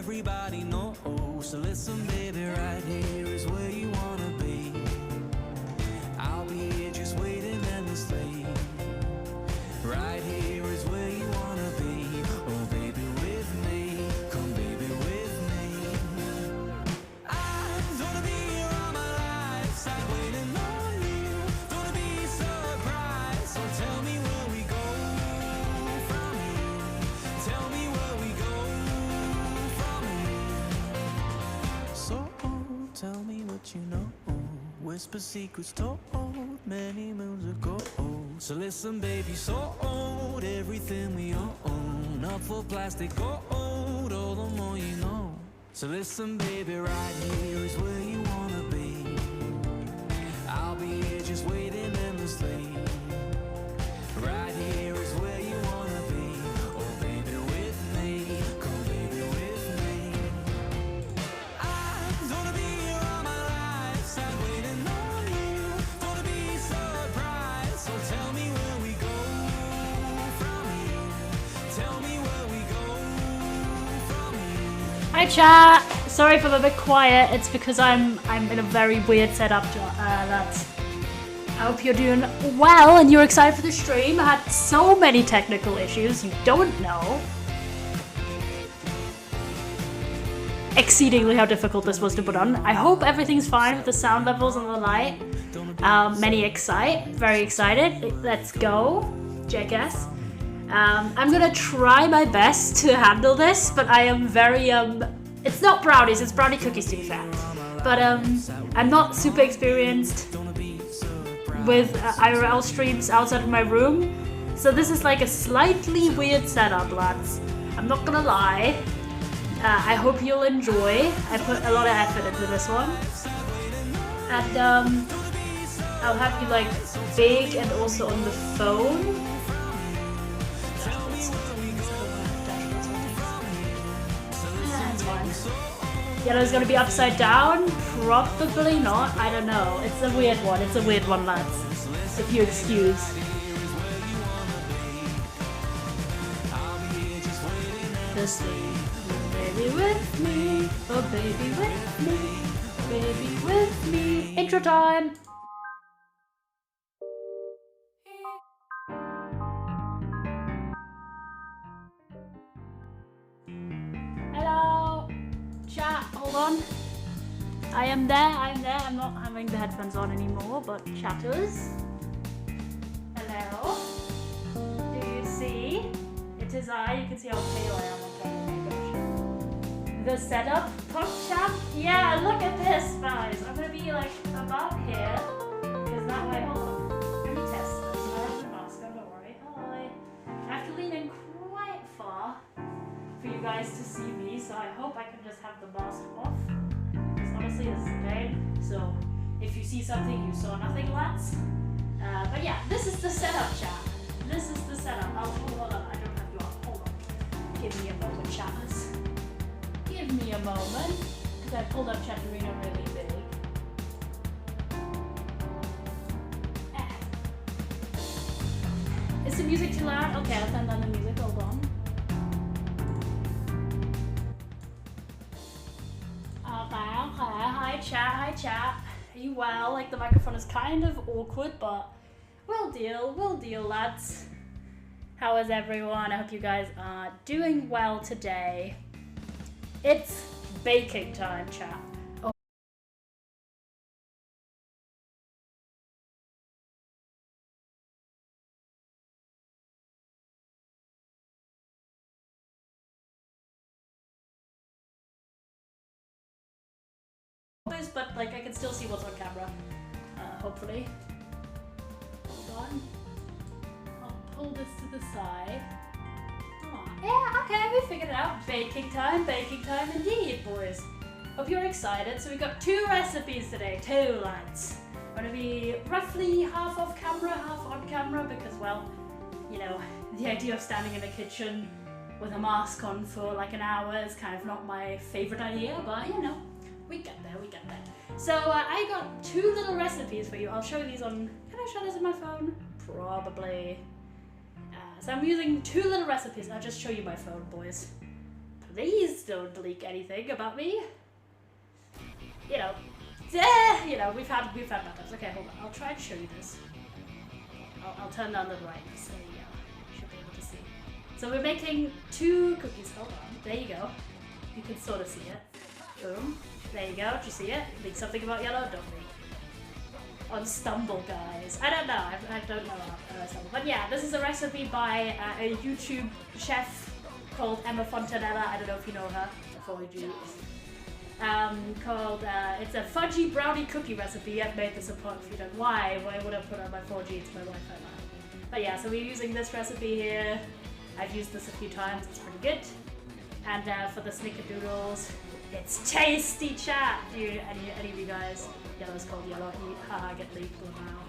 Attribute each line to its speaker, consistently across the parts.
Speaker 1: everybody knows. So listen, baby, right here is where you wanna be. I'll be here just waiting endlessly. Right here is where you wanna be. Oh, baby, with me. Come, baby, with me. I'm gonna be here all my life, side waiting on you. Gonna be surprised. So tell me where we go from here. Tell me where we go from here. So tell me what you know. Whisper secrets told many moons ago. So listen, baby, so old, everything we own, up for plastic gold, all the more you know. So listen, baby, right here is where you wanna be. I'll be here just waiting endlessly. Right here is where you wanna be. Oh, baby, with me. Come, baby, with me. I'm gonna be here all my life, side waiting on you. Gonna be surprised. So tell me where we go from here. Tell me where we go from here.
Speaker 2: Hi chat! Sorry for the bit quiet, it's because I'm in a very weird setup, lads. I hope you're doing well and you're excited for the stream. I had so many technical issues, you don't know. Exceedingly how difficult this was to put on. I hope everything's fine with the sound levels and the light. Very excited. Let's go, jackass. I'm gonna try my best to handle this, but I am very, it's not brownies, it's brownie cookies to be fair. But I'm not super experienced with IRL streams outside of my room. So this is like a slightly weird setup, lads. I'm not gonna lie. I hope you'll enjoy. I put a lot of effort into this one. And I'll have you like big and also on the phone. Yellow's it's gonna be upside down? Probably not. I don't know. It's a weird one. It's a weird one, lads. If you excuse. This baby with me. Oh, baby with me. Baby with me. Intro time. Hello. Chat, hold on. I am there. I'm not having the headphones on anymore, but chatters. Hello. Do you see? It is I. You can see how pale I am on camera. The setup, pop chat. Yeah, look at this, guys. I'm gonna be like about here, because that way. Hold on. Let me test this. I have the mask on. Don't worry. Hi. I have to lean in quite far for you guys to see me, so I hope I can just have the mask off. Because honestly, this is pain. So if you see something, you saw nothing, lads. But yeah, this is the setup, chat. This is the setup. Hold on. I don't have you on. Hold on. Give me a moment, chatters. Give me a moment, because I pulled up Chatterino really big. Is the music too loud? Okay, I'll turn down the music. Hold on. Okay. Hi chat. Are you well? Like the microphone is kind of awkward, but we'll deal, lads. How is everyone? I hope you guys are doing well today. It's baking time, chat. Oh. But like I can still see what's on camera, hopefully. Hold on. I'll pull this to the side. Oh, yeah, okay, we figured it out. Baking time indeed, boys. Hope you're excited. So we got 2 recipes today, 2 lads. Gonna be roughly half off camera, half on camera, because well, you know, the idea of standing in a kitchen with a mask on for like an hour is kind of not my favorite idea, but you know, we get there. So I got 2 little recipes for you. I'll show these on, can I show this on my phone? Probably. So I'm using 2 little recipes. I'll just show you my phone, boys. these don't leak anything about me. You know, we've had bad times. Okay, hold on. I'll try and show you this. I'll turn down the brightness. There you go. You should be able to see. So we're making 2 cookies. Hold on. There you go. You can sort of see it. Boom. There you go. Do you see it? Think something about yellow? Don't leak. On Stumble, guys. I don't know. I don't know Stumble. But yeah, this is a recipe by a YouTube chef called Emma Fontanella. I don't know if you know her. I followed you. It's a fudgy brownie cookie recipe. I've made this apart if you don't. Why would I put on my 4G? It's my Wi-Fi line. But yeah, so we're using this recipe here. I've used this a few times. It's pretty good. And for the Snickerdoodles, it's tasty, chat. Any of you guys? Yellow's called yellow. Haha, get leaked now.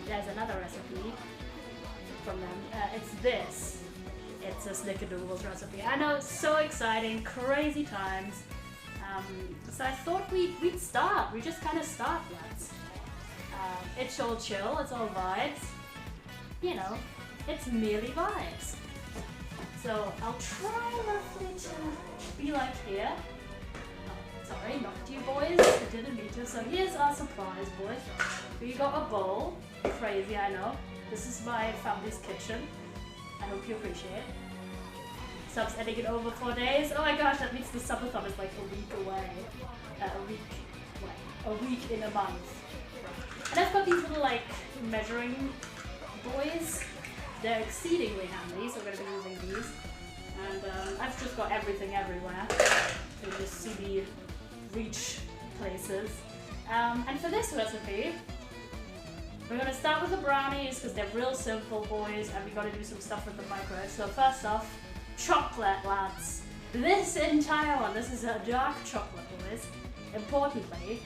Speaker 2: There's another recipe from them. It's this. It's a Snickerdoodles recipe. I know, it's so exciting, crazy times. So I thought we'd start. We just kind of start, lads. It's all chill. It's all vibes. You know, it's merely vibes. So I'll try roughly to be like here. Oh, sorry, knocked you boys. I didn't mean to. So here's our supplies, boys. We got a bowl. Crazy, I know. This is my family's kitchen. I hope you appreciate it. Sub's ending in over 4 days. Oh my gosh, that means the subathon is like a week away. A week in a month. And I've got these little like measuring boys. They're exceedingly handy, so we're going to be using these. And I've just got everything everywhere. You just see me reach places. And for this recipe, we're going to start with the brownies because they're real simple, boys, and we got to do some stuff with the microwave. So first off, chocolate, lads. This entire one, this is a dark chocolate, boys. Importantly,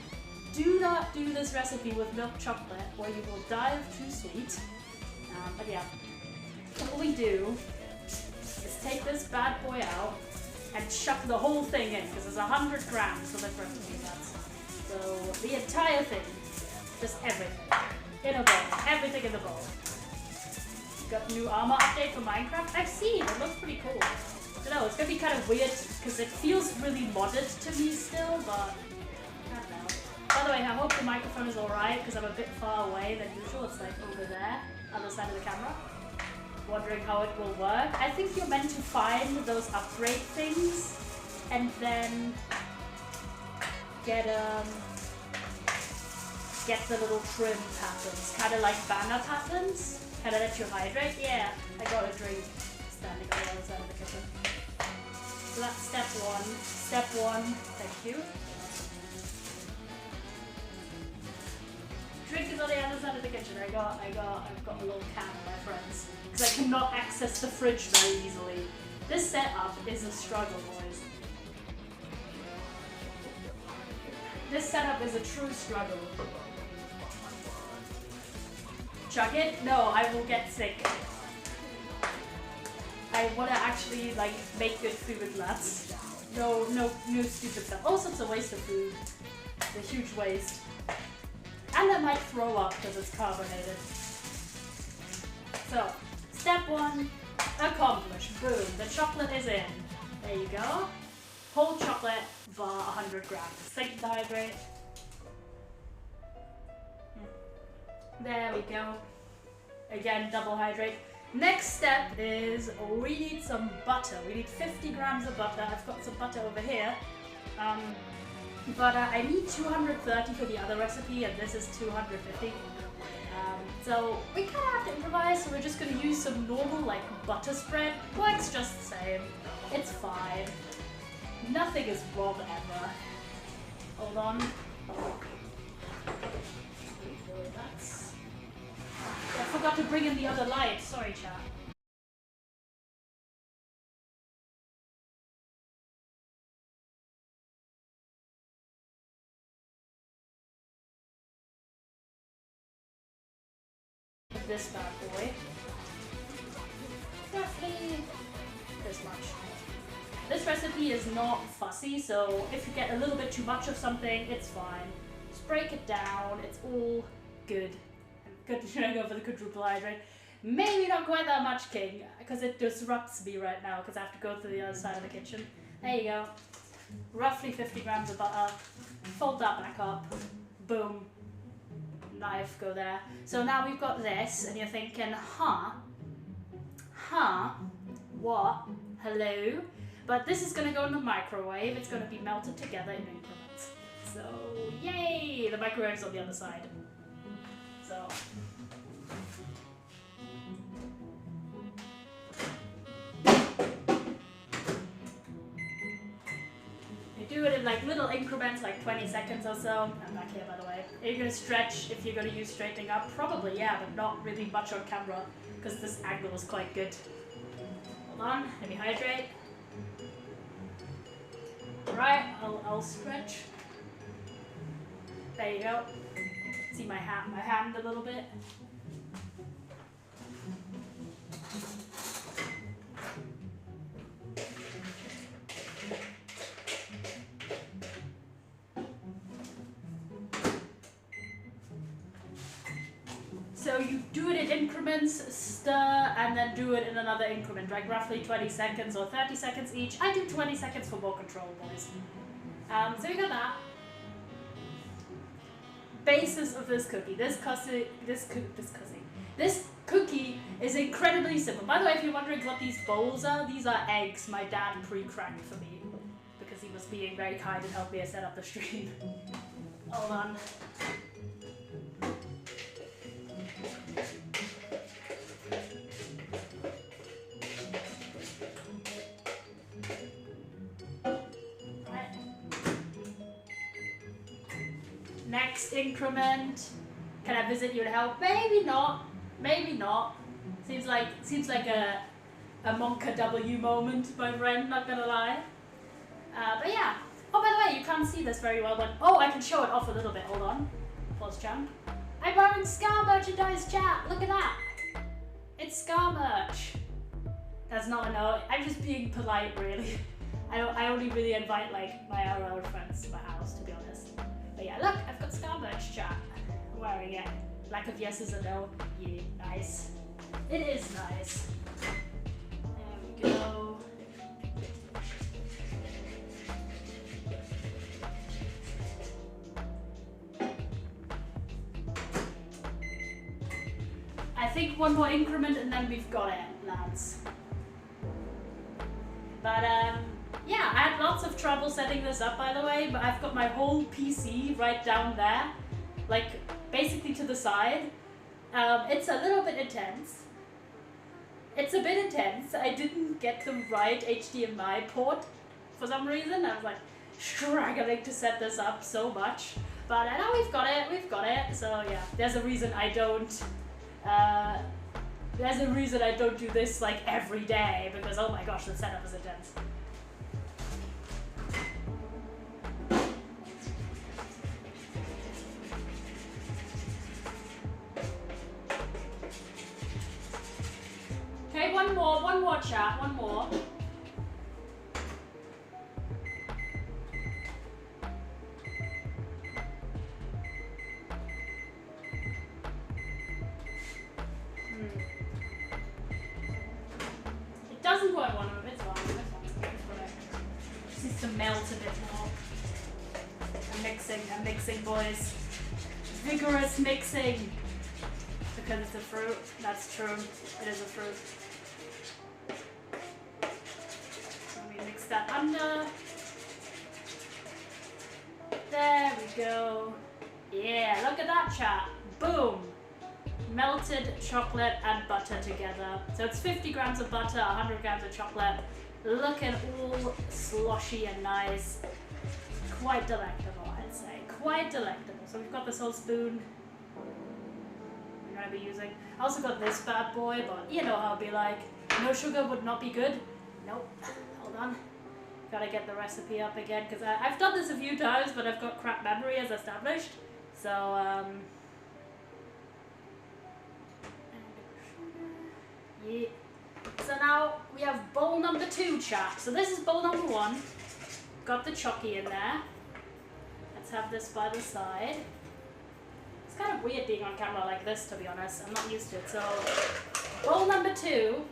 Speaker 2: do not do this recipe with milk chocolate or you will die of too sweet. But yeah, what we do is take this bad boy out and chuck the whole thing in because there's 100 grams for this recipe, lads. So the entire thing, just everything, in a bowl, everything in the bowl. Got new armor update for Minecraft. I've seen, it looks pretty cool. I don't know, it's gonna be kind of weird because it feels really modded to me still, but I don't know. By the way, I hope the microphone is alright because I'm a bit far away than usual. It's like over there, other side of the camera. Wondering how it will work. I think you're meant to find those upgrade things and then get the little trim patterns, kind of like banner patterns. Can I let you hydrate? Yeah, I got a drink standing on the other side of the kitchen. So that's step one. Step one, thank you. Drink is on the other side of the kitchen. I've got a little can, my friends, because I cannot access the fridge very easily. This setup is a struggle, boys. This setup is a true struggle. Chug it? No, I will get sick. I want to actually like make good food, lads. No stupid stuff. Also, it's a waste of food. It's a huge waste. And I might throw up because it's carbonated. So, step one, accomplished. Boom, the chocolate is in. There you go. Whole chocolate bar 100 grams. Second hydrate. There we go. Again, double hydrate. Next step is we need some butter. We need 50 grams of butter. I've got some butter over here. But I need 230 for the other recipe, and this is 250. So we kind of have to improvise, so we're just going to use some normal, like, butter spread. Works just the same. It's fine. Nothing is wrong ever. Hold on. I forgot to bring in the other light. Sorry, chat. This bad boy. Roughly this much. This recipe is not fussy, so if you get a little bit too much of something, it's fine. Just break it down. It's all good. Good to go for the quadruple hydrate. Maybe not quite that much, King, because it disrupts me right now because I have to go to the other side of the kitchen. There you go. Roughly 50 grams of butter. Fold that back up. Boom. Knife, go there. So now we've got this, and you're thinking, what? Hello? But this is going to go in the microwave. It's going to be melted together in increments. So, yay! The microwave's on the other side. So... do it in like little increments, like 20 seconds or so. I'm back here, by the way. Are you going to stretch if you're going to use straightening up? Probably, yeah, but not really much on camera because this angle is quite good. Hold on, let me hydrate. Alright, I'll stretch. There you go. See my hand a little bit. So you do it in increments, stir, and then do it in another increment, like roughly 20 seconds or 30 seconds each. I do 20 seconds for more control, boys. So you got that. Basis of this cookie. This cookie is incredibly simple. By the way, if you're wondering what these bowls are, these are eggs my dad pre-cracked for me because he was being very kind and helped me set up the stream. Hold on. Next increment. Can I visit you to help? Maybe not. Maybe not. Seems like a Monka W moment, my friend, not gonna lie. But yeah. Oh, by the way, you can't see this very well, but oh, I can show it off a little bit. Hold on. Pause, champ. I'm wearing Scar merchandise, chat. Look at that. It's Scar merch. That's not a no. I'm just being polite, really. I only really invite like my IRL friends to my house, to be honest. But yeah, look, I've got Scar merch, chat. I'm wearing it. Lack of yes is a no. Yeah, nice. It is nice. There we go. I think one more increment and then we've got it, lads. But yeah, I had lots of trouble setting this up, by the way, but I've got my whole PC right down there, like basically to the side. It's a little bit intense. It's a bit intense. I didn't get the right HDMI port for some reason. I was like struggling to set this up so much. But now we've got it. So yeah, there's a reason I don't do this like every day, because oh my gosh, the setup is intense. Okay, one more chat, one more. It doesn't work one of them, it's fine. Just needs to melt a bit more. I'm mixing, boys. Vigorous mixing. Because it's a fruit. That's true. It is a fruit. Let me mix that under. There we go. Yeah, look at that, chat. Boom. Melted chocolate and butter together. So it's 50 grams of butter, 100 grams of chocolate. Looking all sloshy and nice. Quite delectable, I'd say. Quite delectable. So we've got this whole spoon we're going to be using. I also got this bad boy, but you know how it'll be like. No sugar would not be good. Nope. Hold on. Gotta get the recipe up again, because I've done this a few times, but I've got crap memory as established. So, yeah. So now we have bowl number 2, chat. So this is bowl number 1. Got the chocky in there. Let's have this by the side. It's kind of weird being on camera like this, to be honest. I'm not used to it, so Bowl number 2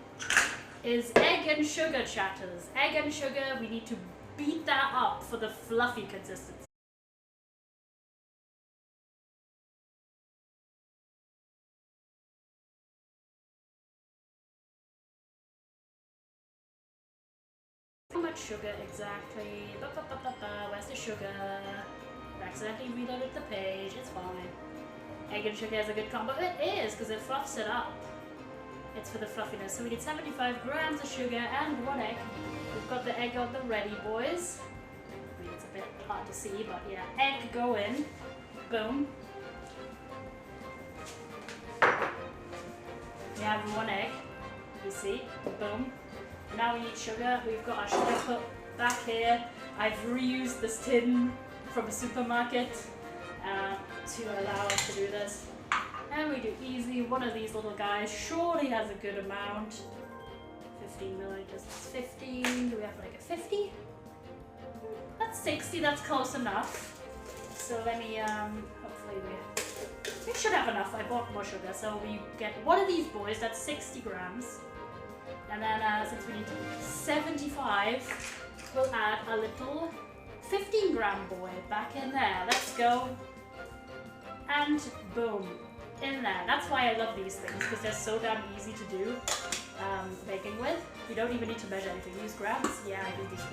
Speaker 2: is egg and sugar, chatters. Egg and sugar, we need to beat that up for the fluffy consistency. How much sugar exactly? Where's the sugar? I accidentally reloaded the page, it's fine. Egg and sugar is a good combo. It is, because it fluffs it up. It's for the fluffiness. So we need 75 grams of sugar and 1 egg. We've got the egg on the ready, boys. I mean, it's a bit hard to see, but yeah. Egg go in. Boom. We have 1 egg. You see? Boom. Now we need sugar. We've got our sugar put back here. I've reused this tin from a supermarket to allow us to do this. And we do easy. One of these little guys surely has a good amount. 15 milliliters. That's 15. Do we have like a 50? That's 60. That's close enough. So let me, hopefully we should have enough. I bought more sugar. So we get one of these boys. That's 60 grams. And then since we need 75, we'll add a little 15 gram boy back in there. Let's go. And boom. In there. That's why I love these things, because they're so damn easy to do baking with. You don't even need to measure anything. Use grams? Yeah, I do these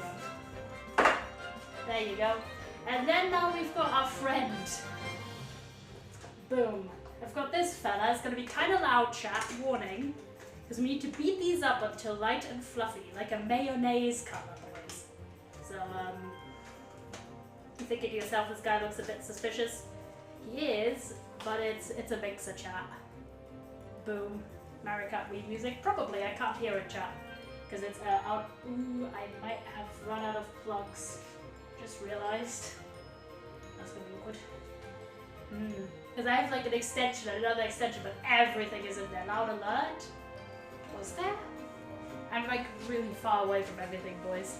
Speaker 2: grams. There you go. And then now we've got our friend. Boom. I've got this fella. It's going to be kind of loud, chat. Warning. Because we need to beat these up until light and fluffy, like a mayonnaise color, boys. So, you're thinking to yourself, this guy looks a bit suspicious. He is, but it's a mixer, chat. Boom. Maricat weed music? Probably, I can't hear it, chat. Because it's out. Ooh, I might have run out of plugs. Just realized. That's gonna be awkward. Because I have like an extension and another extension, but everything is in there. Loud alert. Was there? I'm like really far away from everything, boys.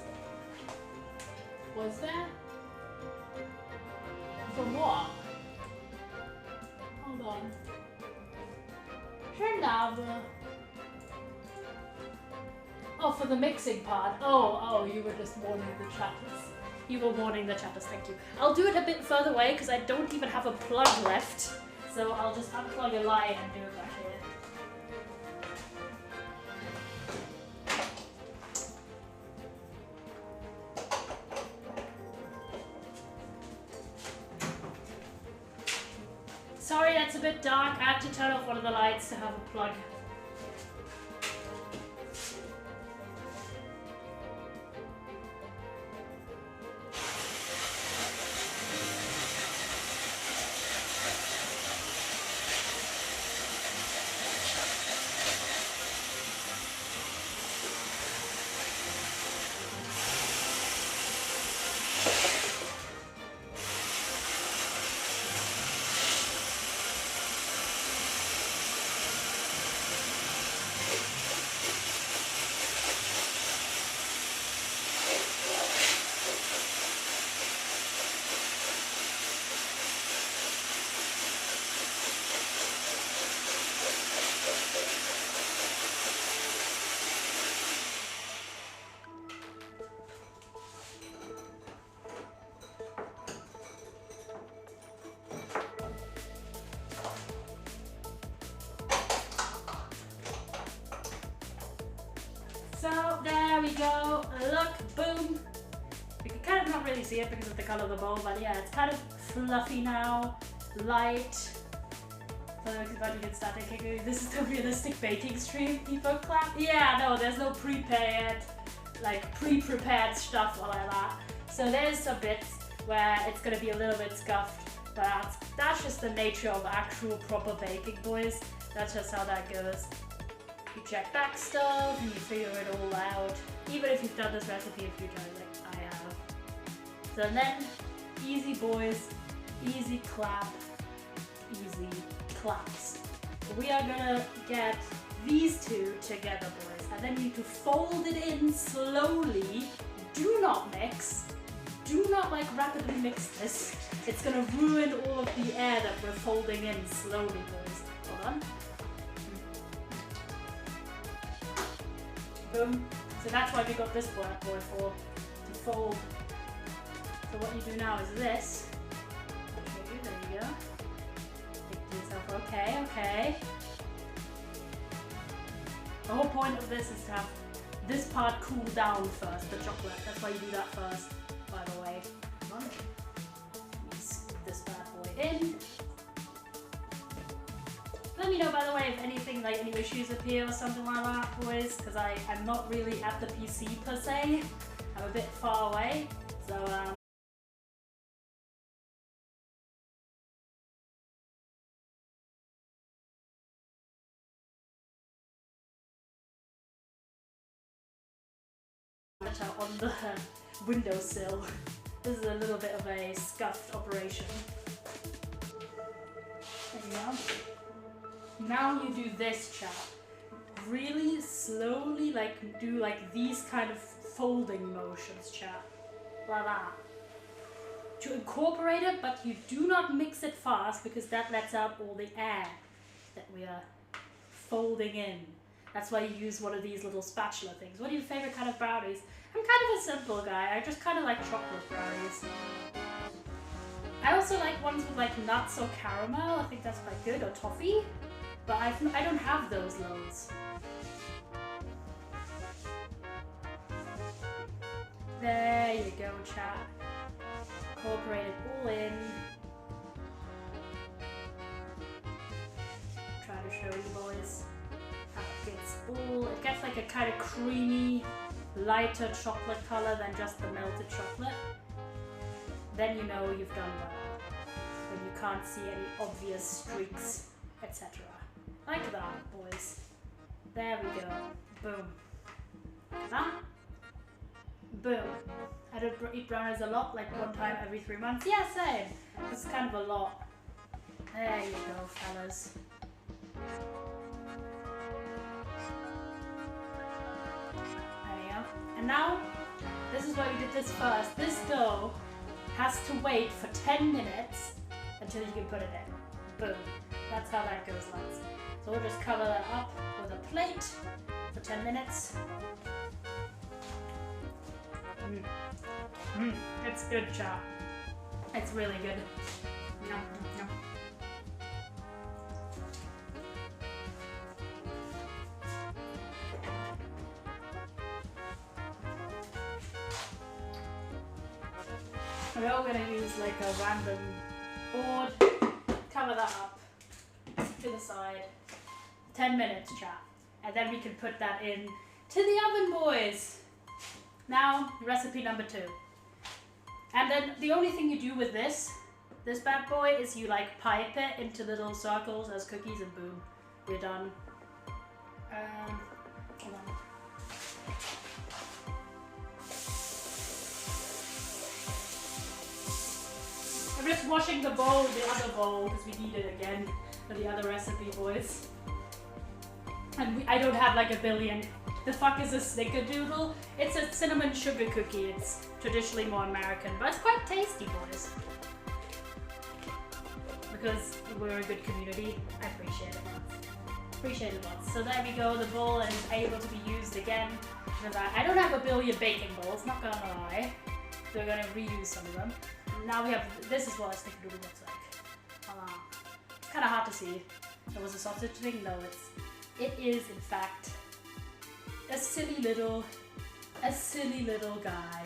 Speaker 2: Was there? From what? Hold on. Oh, for the mixing part. Oh, you were just warning the chatters. You were warning the chatters, thank you. I'll do it a bit further away because I don't even have a plug left. So I'll just unplug a line and do it back here. Sorry, that's a bit dark. I had to turn off one of the lights to have a plug. So there we go. Look, boom. You can kind of not really see it because of the color of the bowl, but yeah, it's kind of fluffy now, light. So it's about to get started. This is the realistic baking stream. People clap. Yeah, no, there's no pre-prepared stuff or like that. So there's some bits where it's gonna be a little bit scuffed, but that's just the nature of actual proper baking, boys. That's just how that goes. You check back stuff and you figure it all out, even if you've done this recipe a few times like I have. So then, easy boys, easy clap, easy claps. We are gonna get these two together, boys, and then you need to fold it in slowly. Do not mix. Do not rapidly mix this. It's gonna ruin all of the air that we're folding in slowly, boys. Hold on. Boom. So that's why we got this boy for, to fold. So what you do now is this. I'll show you, there you go. Think to yourself, okay, okay. The whole point of this is to have this part cool down first, the chocolate. That's why you do that first, by the way. Come on. Let me scoop this bad boy in. Let me know, by the way, if anything, like any issues appear or something like that, boys, because I'm not really at the PC per se. I'm a bit far away, so on the windowsill. This is a little bit of a scuffed operation. There you go. Now you do this, chat. Really slowly, like do like these kind of folding motions, chat. Like that. To incorporate it, but you do not mix it fast because that lets out all the air that we are folding in. That's why you use one of these little spatula things. What are your favorite kind of brownies? I'm kind of a simple guy. I just kind of like chocolate brownies. I also like ones with like nuts or caramel. I think that's quite good, or toffee. But I don't have those loads. There you go, chat. Incorporate it all in. Try to show you boys how it gets all. It gets like a kind of creamy, lighter chocolate color than just the melted chocolate. Then you know you've done well. When you can't see any obvious streaks, etc. Like that, boys. There we go. Boom. Like that. Boom. I don't eat brownies a lot, like one time every 3 months. Yeah, same. It's kind of a lot. There you go, fellas. There you go. And now, this is why we did this first. This dough has to wait for 10 minutes until you can put it in. Boom. That's how that goes, lads. So we'll just cover that up with a plate for 10 minutes. It's good, chat. It's really good. Yum, yum. We're all gonna use like a random board, cover that up to the side, 10 minutes, chat, and then we can put that in to the oven, boys. Now, recipe number 2. And then the only thing you do with this bad boy is you like pipe it into little circles as cookies and boom, you're done. Hold on. I'm just washing the bowl, the other bowl, because we need it again for the other recipe, boys. And I don't have like a billion. The fuck is a Snickerdoodle? It's a cinnamon sugar cookie. It's traditionally more American, but it's quite tasty, boys. Because we're a good community. I appreciate it lots. Appreciate it lots. So there we go. The bowl is able to be used again. Because I don't have a billion baking bowls, not gonna lie. So we're gonna reuse some of them. Now we have, this is what a Snickerdoodle looks like. It's kind of hard to see. There was a sausage thing? No, it is in fact a silly little guy.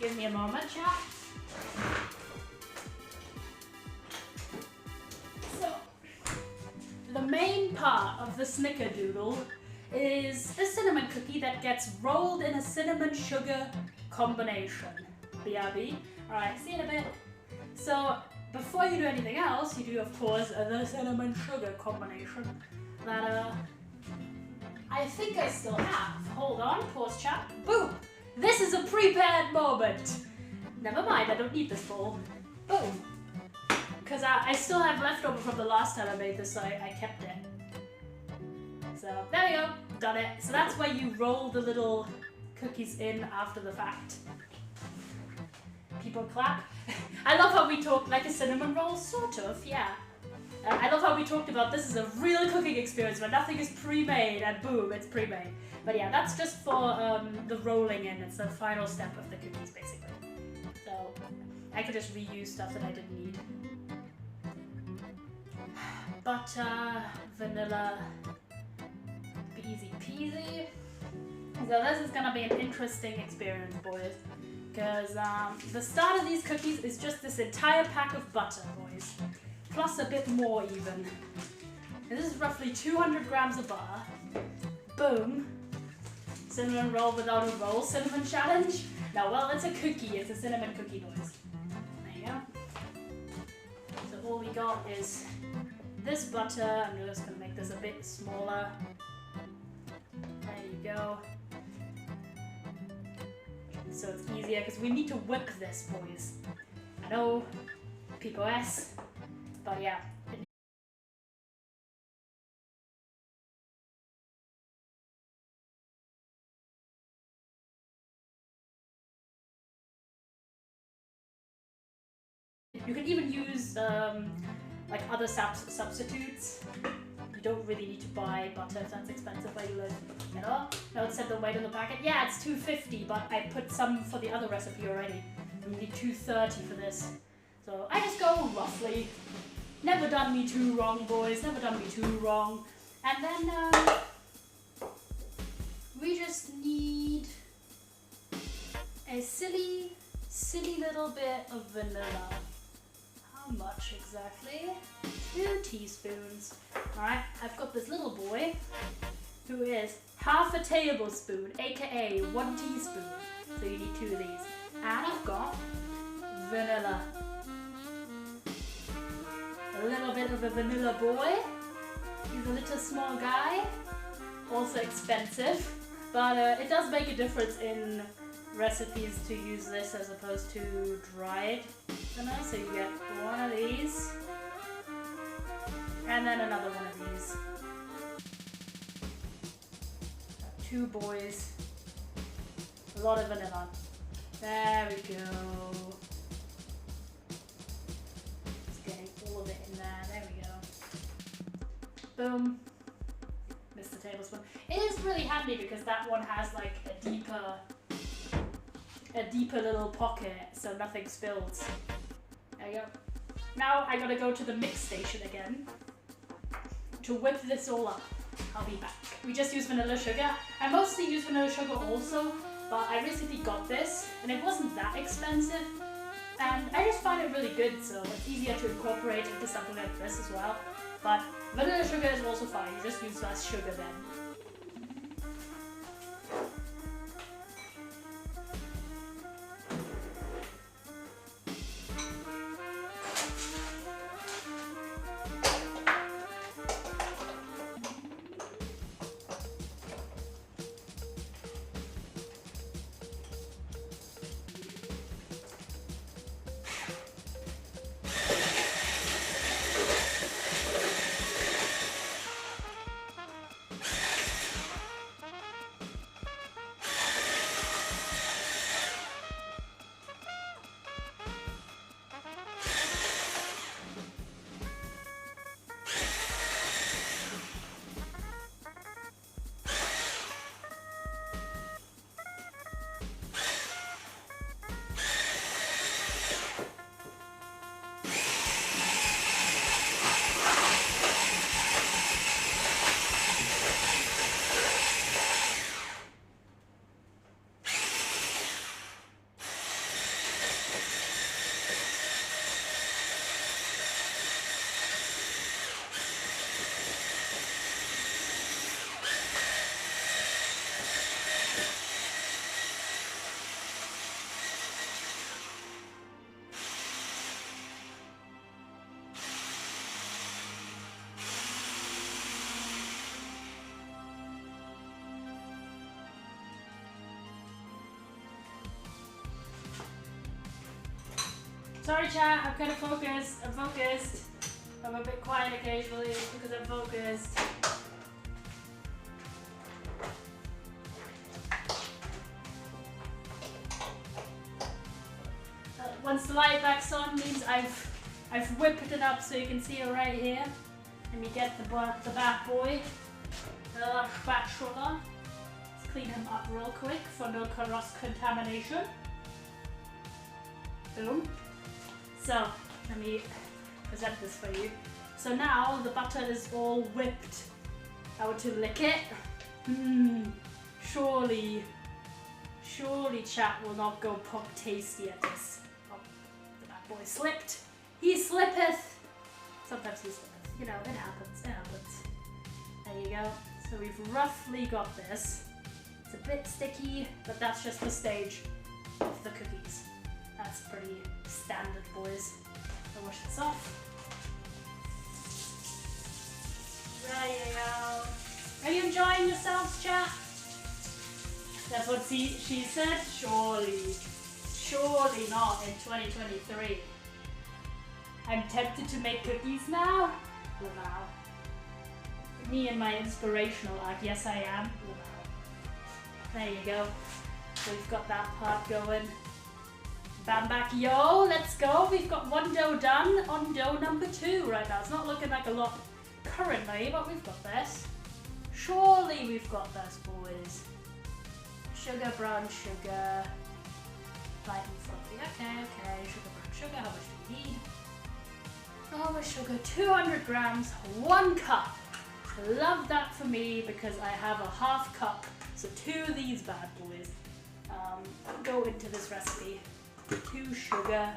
Speaker 2: Give me a moment, chat. So, the main part of the Snickerdoodle is a cinnamon cookie that gets rolled in a cinnamon sugar combination. BRB. Alright, see you in a bit. So, before you do anything else, you do, of course, the cinnamon sugar combination that I think I still have. Hold on, pause chat. Boom! This is a prepared moment. Never mind, I don't need this bowl. Boom! Because I still have leftover from the last time I made this, so I kept it. So, there we go. Done it. So that's where you roll the little cookies in after the fact. People clap. I love how we talk like a cinnamon roll, sort of, yeah. I love how we talked about this is a real cooking experience where nothing is pre-made and boom, it's pre-made. But yeah, that's just for the rolling in. It's the final step of the cookies, basically. So I could just reuse stuff that I didn't need. Butter, vanilla, easy peasy. So this is gonna be an interesting experience, boys. Because the start of these cookies is just this entire pack of butter, boys. Plus a bit more even. And this is roughly 200 grams of butter. Boom. Cinnamon roll without a roll cinnamon challenge. No, well, it's a cookie. It's a cinnamon cookie, boys. There you go. So all we got is this butter. I'm just gonna make this a bit smaller. There you go. So it's easier because we need to whip this, boys. I know, POS, but yeah. You can even use like other substitutes. You don't really need to buy butter if that's expensive where you live at all. No, it said the weight on the packet. Yeah, it's 250, but I put some for the other recipe already. You need 230 for this. So I just go roughly. Never done me too wrong, boys. Never done me too wrong. And then we just need a silly little bit of vanilla. How much exactly? 2 teaspoons. Alright, I've got this little boy who is half a tablespoon, aka 1 teaspoon. So you need 2 of these. And I've got vanilla. A little bit of a vanilla boy. He's a little small guy. Also expensive. But it does make a difference in recipes to use this as opposed to dried vanilla. So you get 1 of these. And then another 1 of these. 2 boys. A lot of vanilla. There we go. Just getting all of it in there. There we go. Boom. Missed the tablespoon. It is really handy because that one has like a deeper little pocket so nothing spills. There you go. Now I gotta go to the mix station again to whip this all up. I'll be back. We just use vanilla sugar. I mostly use vanilla sugar also, but I recently got this and it wasn't that expensive and I just find it really good, so it's easier to incorporate into something like this as well. But vanilla sugar is also fine, you just use less sugar then. Sorry chat, I'm kind of focused. I'm focused. I'm a bit quiet occasionally because I'm focused. Once the light back's on means I've I've whipped it up so you can see it right here. Let me get the bad boy, the spatula. Let's clean him up real quick for no cross-contamination. Boom. So, let me present this for you. So now the butter is all whipped. I want to lick it. Surely chat will not go pop tasty at this. Oh, the bad boy slipped. He slippeth. Sometimes he slippeth. You know, it happens. There you go. So we've roughly got this. It's a bit sticky, but that's just the stage of the cookies. That's pretty standard, boys. I'll wash this off. There you go. Are you enjoying yourselves, chat? That's what she said. Surely not in 2023. I'm tempted to make cookies now. Wow. Me and my inspirational art. Yes, I am. Wow. There you go. So we've got that part going. Bam back, yo, let's go. We've got one dough done on dough number 2 right now. It's not looking like a lot currently, but we've got this. Surely we've got this, boys. Sugar, brown sugar. Light and fluffy. Okay. Sugar, brown sugar. How much do we need? Oh, my sugar. 200 grams, 1 cup. Love that for me because I have a half cup. So 2 of these bad boys go into this recipe. 2 sugar.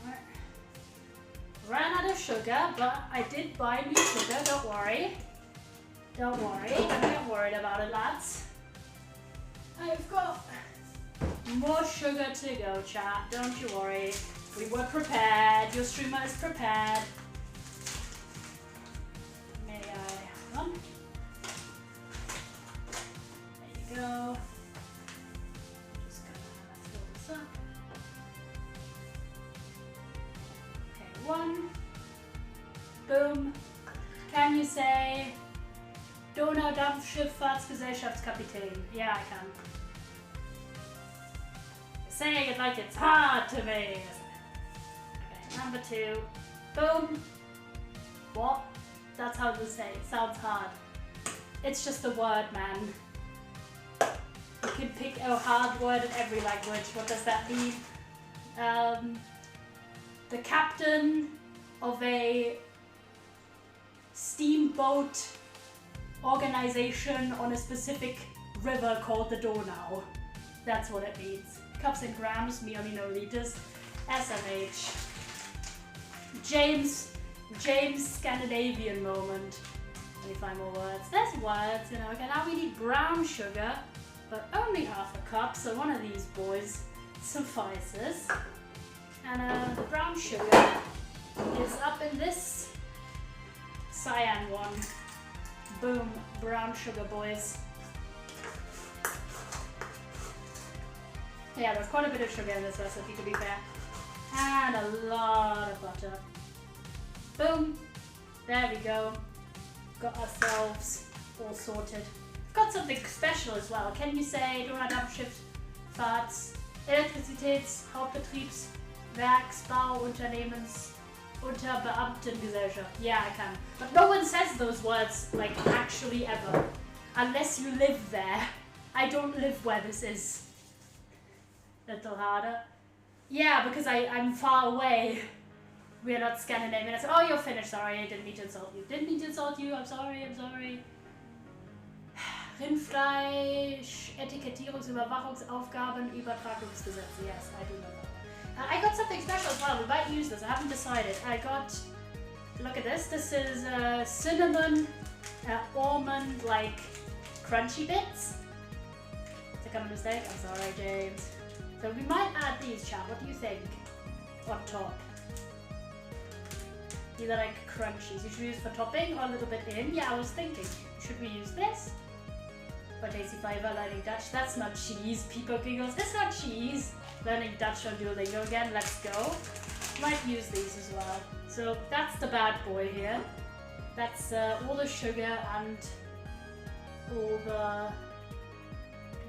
Speaker 2: Alright. Ran out of sugar, but I did buy new sugar, don't worry. Don't get worried about it, lads. I've got more sugar to go, chat, don't you worry. We were prepared, your streamer is prepared. May I have one? There you go. Just gonna fill this up. Okay, 1. Boom. Can you say Donaudampfschifffahrtsgesellschaftskapitän? Yeah, I can. Saying it like it's hard to me. Okay, number 2. Boom. What? That's how to say it. Sounds hard. It's just a word, man. You can pick a hard word in every language. What does that mean? The captain of a steamboat organization on a specific river called the Donau. That's what it means. Cups and grams, milliliters, SMH. James Scandinavian moment. Let me find more words. There's words, you know. Okay, now we need brown sugar, but only half a cup, so one of these boys suffices. And the brown sugar is up in this cyan one. Boom, brown sugar, boys. Yeah, there's quite a bit of sugar in this recipe, to be fair. And a lot of butter. Boom. There we go. Got ourselves all sorted. Got something special as well. Can you say Donaudampfschifffahrts, Elektrizitätshauptbetriebswerksbauunternehmens unter Beamtengesellschaft? Yeah, I can. But no one says those words, like, actually ever. Unless you live there. I don't live where this is. A little harder. Yeah, because I'm far away. We're not Scandinavian. I said, oh, you're Finnish. Sorry, I didn't mean to insult you. Didn't mean to insult you. I'm sorry. Rindfleisch, Etikettierungsüberwachungsaufgaben, Übertragungsgesetze. Yes, I do know that. I got something special as well. We might use this. I haven't decided. I got, look at this. This is cinnamon, almond, like crunchy bits. It's a common mistake. I'm sorry, James. So we might add these, chat. What do you think? On top. These are like crunchies. You should use for topping or a little bit in. Yeah, I was thinking. Should we use this? For tasty flavor, learning Dutch. That's not cheese. People giggles. It's not cheese. Learning Dutch on Duolingo again. Let's go. Might use these as well. So that's the bad boy here. That's all the sugar and all the...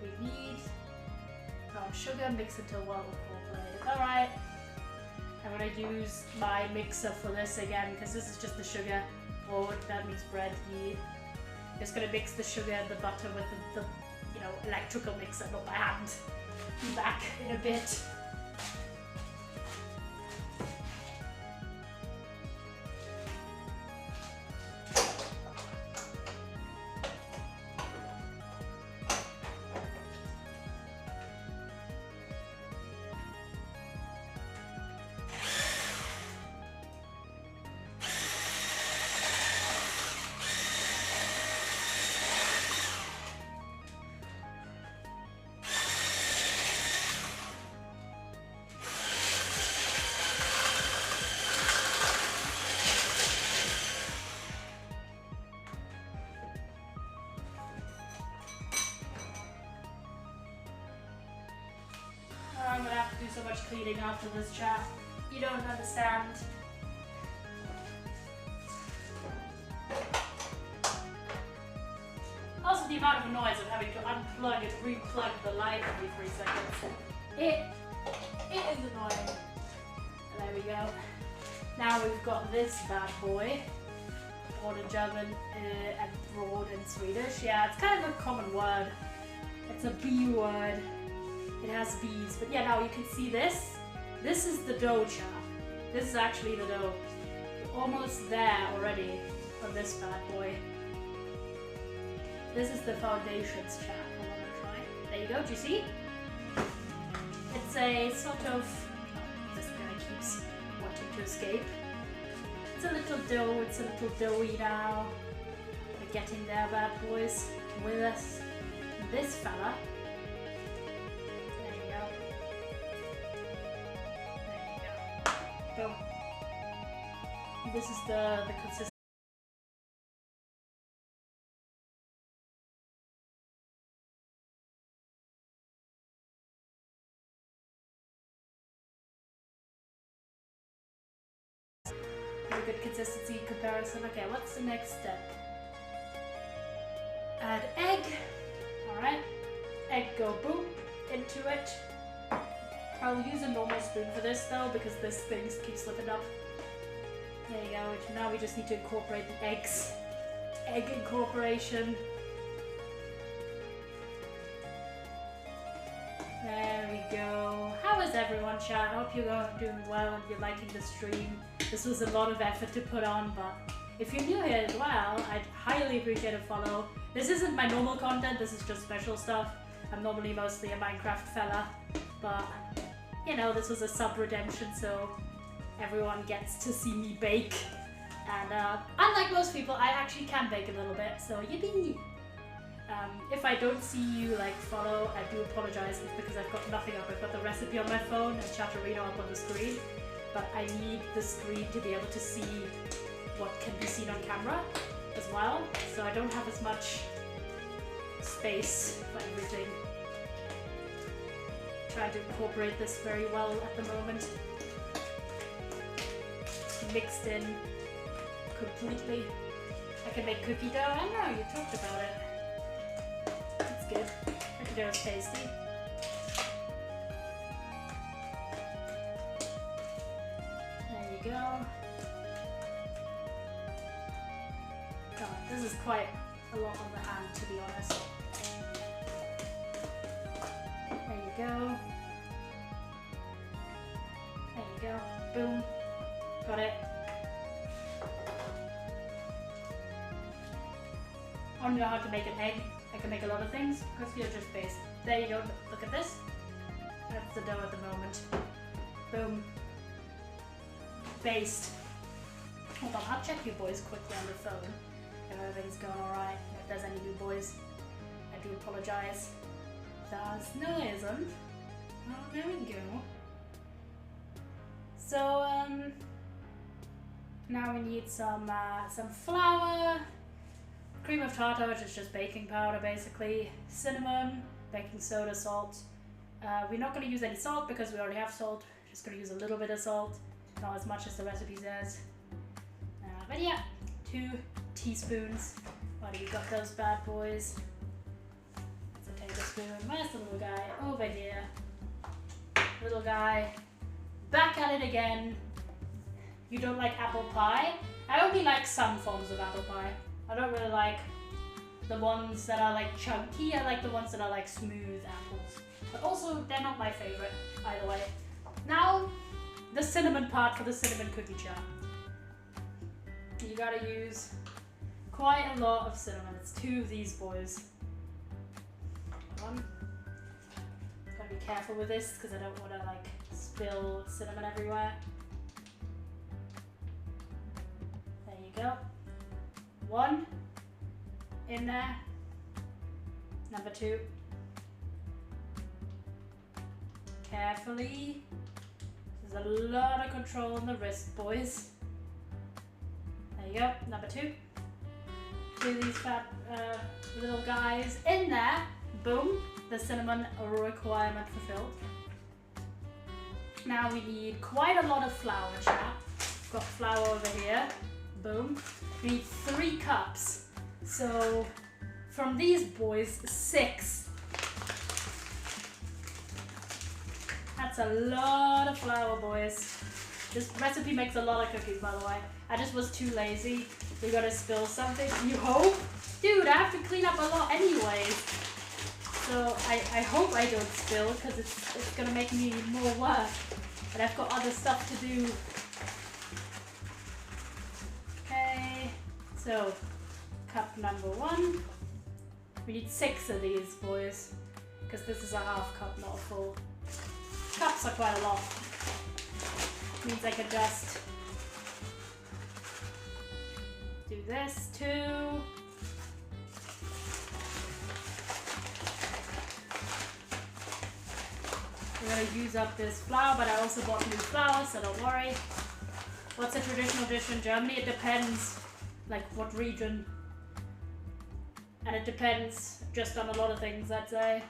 Speaker 2: We need brown sugar, mix until well incorporated. Alright. I'm gonna use my mixer for this again because this is just the sugar board. That means bread yeast. Just gonna mix the sugar and the butter with the electrical mixer, not by hand. Be back in a bit. I'm gonna have to do so much cleaning after this chat. You don't understand. Also, the amount of noise of having to unplug and replug the light every 3 seconds. It is annoying. And there we go. Now we've got this bad boy. Broad in German and broad in Swedish. Yeah, it's kind of a common word. It's a B word. It has bees, but yeah, now you can see this. This is the dough, chat. This is actually the dough. You're almost there already on this bad boy. This is the foundations, chat. I want to try. There you go. Do you see? It's a sort of. Oh, this guy keeps wanting to escape. It's a little dough. It's a little doughy now. We're getting there, bad boys. With us, this fella. Boom. This is the consistency. A good consistency comparison. Okay, what's the next step? Add egg. Alright. Egg go boom into it. I'll use a normal spoon for this though because this thing keeps slipping up. There you go. Now we just need to incorporate the eggs. Egg incorporation. There we go. How is everyone, chat? I hope you're doing well and you're liking the stream. This was a lot of effort to put on, but if you're new here as well, I'd highly appreciate a follow. This isn't my normal content, this is just special stuff. I'm normally mostly a Minecraft fella, but you know, this was a sub redemption, so everyone gets to see me bake. And unlike most people, I actually can bake a little bit, so yippee! If I don't see you like follow, I do apologize. It's because I've got nothing up. I've got the recipe on my phone and Chatterino up on the screen, but I need the screen to be able to see what can be seen on camera as well, so I don't have as much space for everything. Trying to incorporate this very well at the moment. Mixed in completely. I can make cookie dough. I know, you talked about it. That's good. Cookie dough is tasty. There you go. God, this is quite a lot on the hand, to be honest. There you go. There you go. Boom. Got it. I don't know how to make an egg. I can make a lot of things. Crispy or just based. There you go. Look at this. That's the dough at the moment. Boom. Based. Hold on, I'll check you boys quickly on the phone. If everything's going alright. If there's any new boys, I do apologize. No, there isn't. Oh, there we go. So, now we need some flour, cream of tartar, which is just baking powder basically, cinnamon, baking soda, salt. We're not going to use any salt because we already have salt. We're just going to use a little bit of salt, not as much as the recipe says. But yeah, 2 teaspoons. What do you got those bad boys? That's a tablespoon. Where's the little guy? Over here. little guy. Back at it again. You don't like apple pie? I only like some forms of apple pie. I don't really like the ones that are like chunky. I like the ones that are like smooth apples. But also, they're not my favorite either way. Now, the cinnamon part for the cinnamon cookie jar. You gotta use quite a lot of cinnamon. It's 2 of these boys. One. Gotta be careful with this because I don't want to like spill cinnamon everywhere. There you go. 1 in there. Number 2. Carefully. There's a lot of control on the wrist, boys. There you go. Number 2. 2 of these fat little guys in there. Boom. The cinnamon requirement fulfilled. Now we need quite a lot of flour, chat. Got flour over here. Boom. We need 3 cups. So from these boys, 6. That's a lot of flour, boys. This recipe makes a lot of cookies, by the way. I just was too lazy. We gotta spill something. You hope? Dude, I have to clean up a lot anyways. So I hope I don't spill because it's gonna make me more work. But I've got other stuff to do. Okay, so cup number 1. We need 6 of these, boys, because this is a half cup, not a full. Cups are quite a lot. Means I could just do this too. We're gonna use up this flour, but I also bought new flour, so don't worry. What's a traditional dish in Germany? It depends, like what region. And it depends just on a lot of things, I'd say.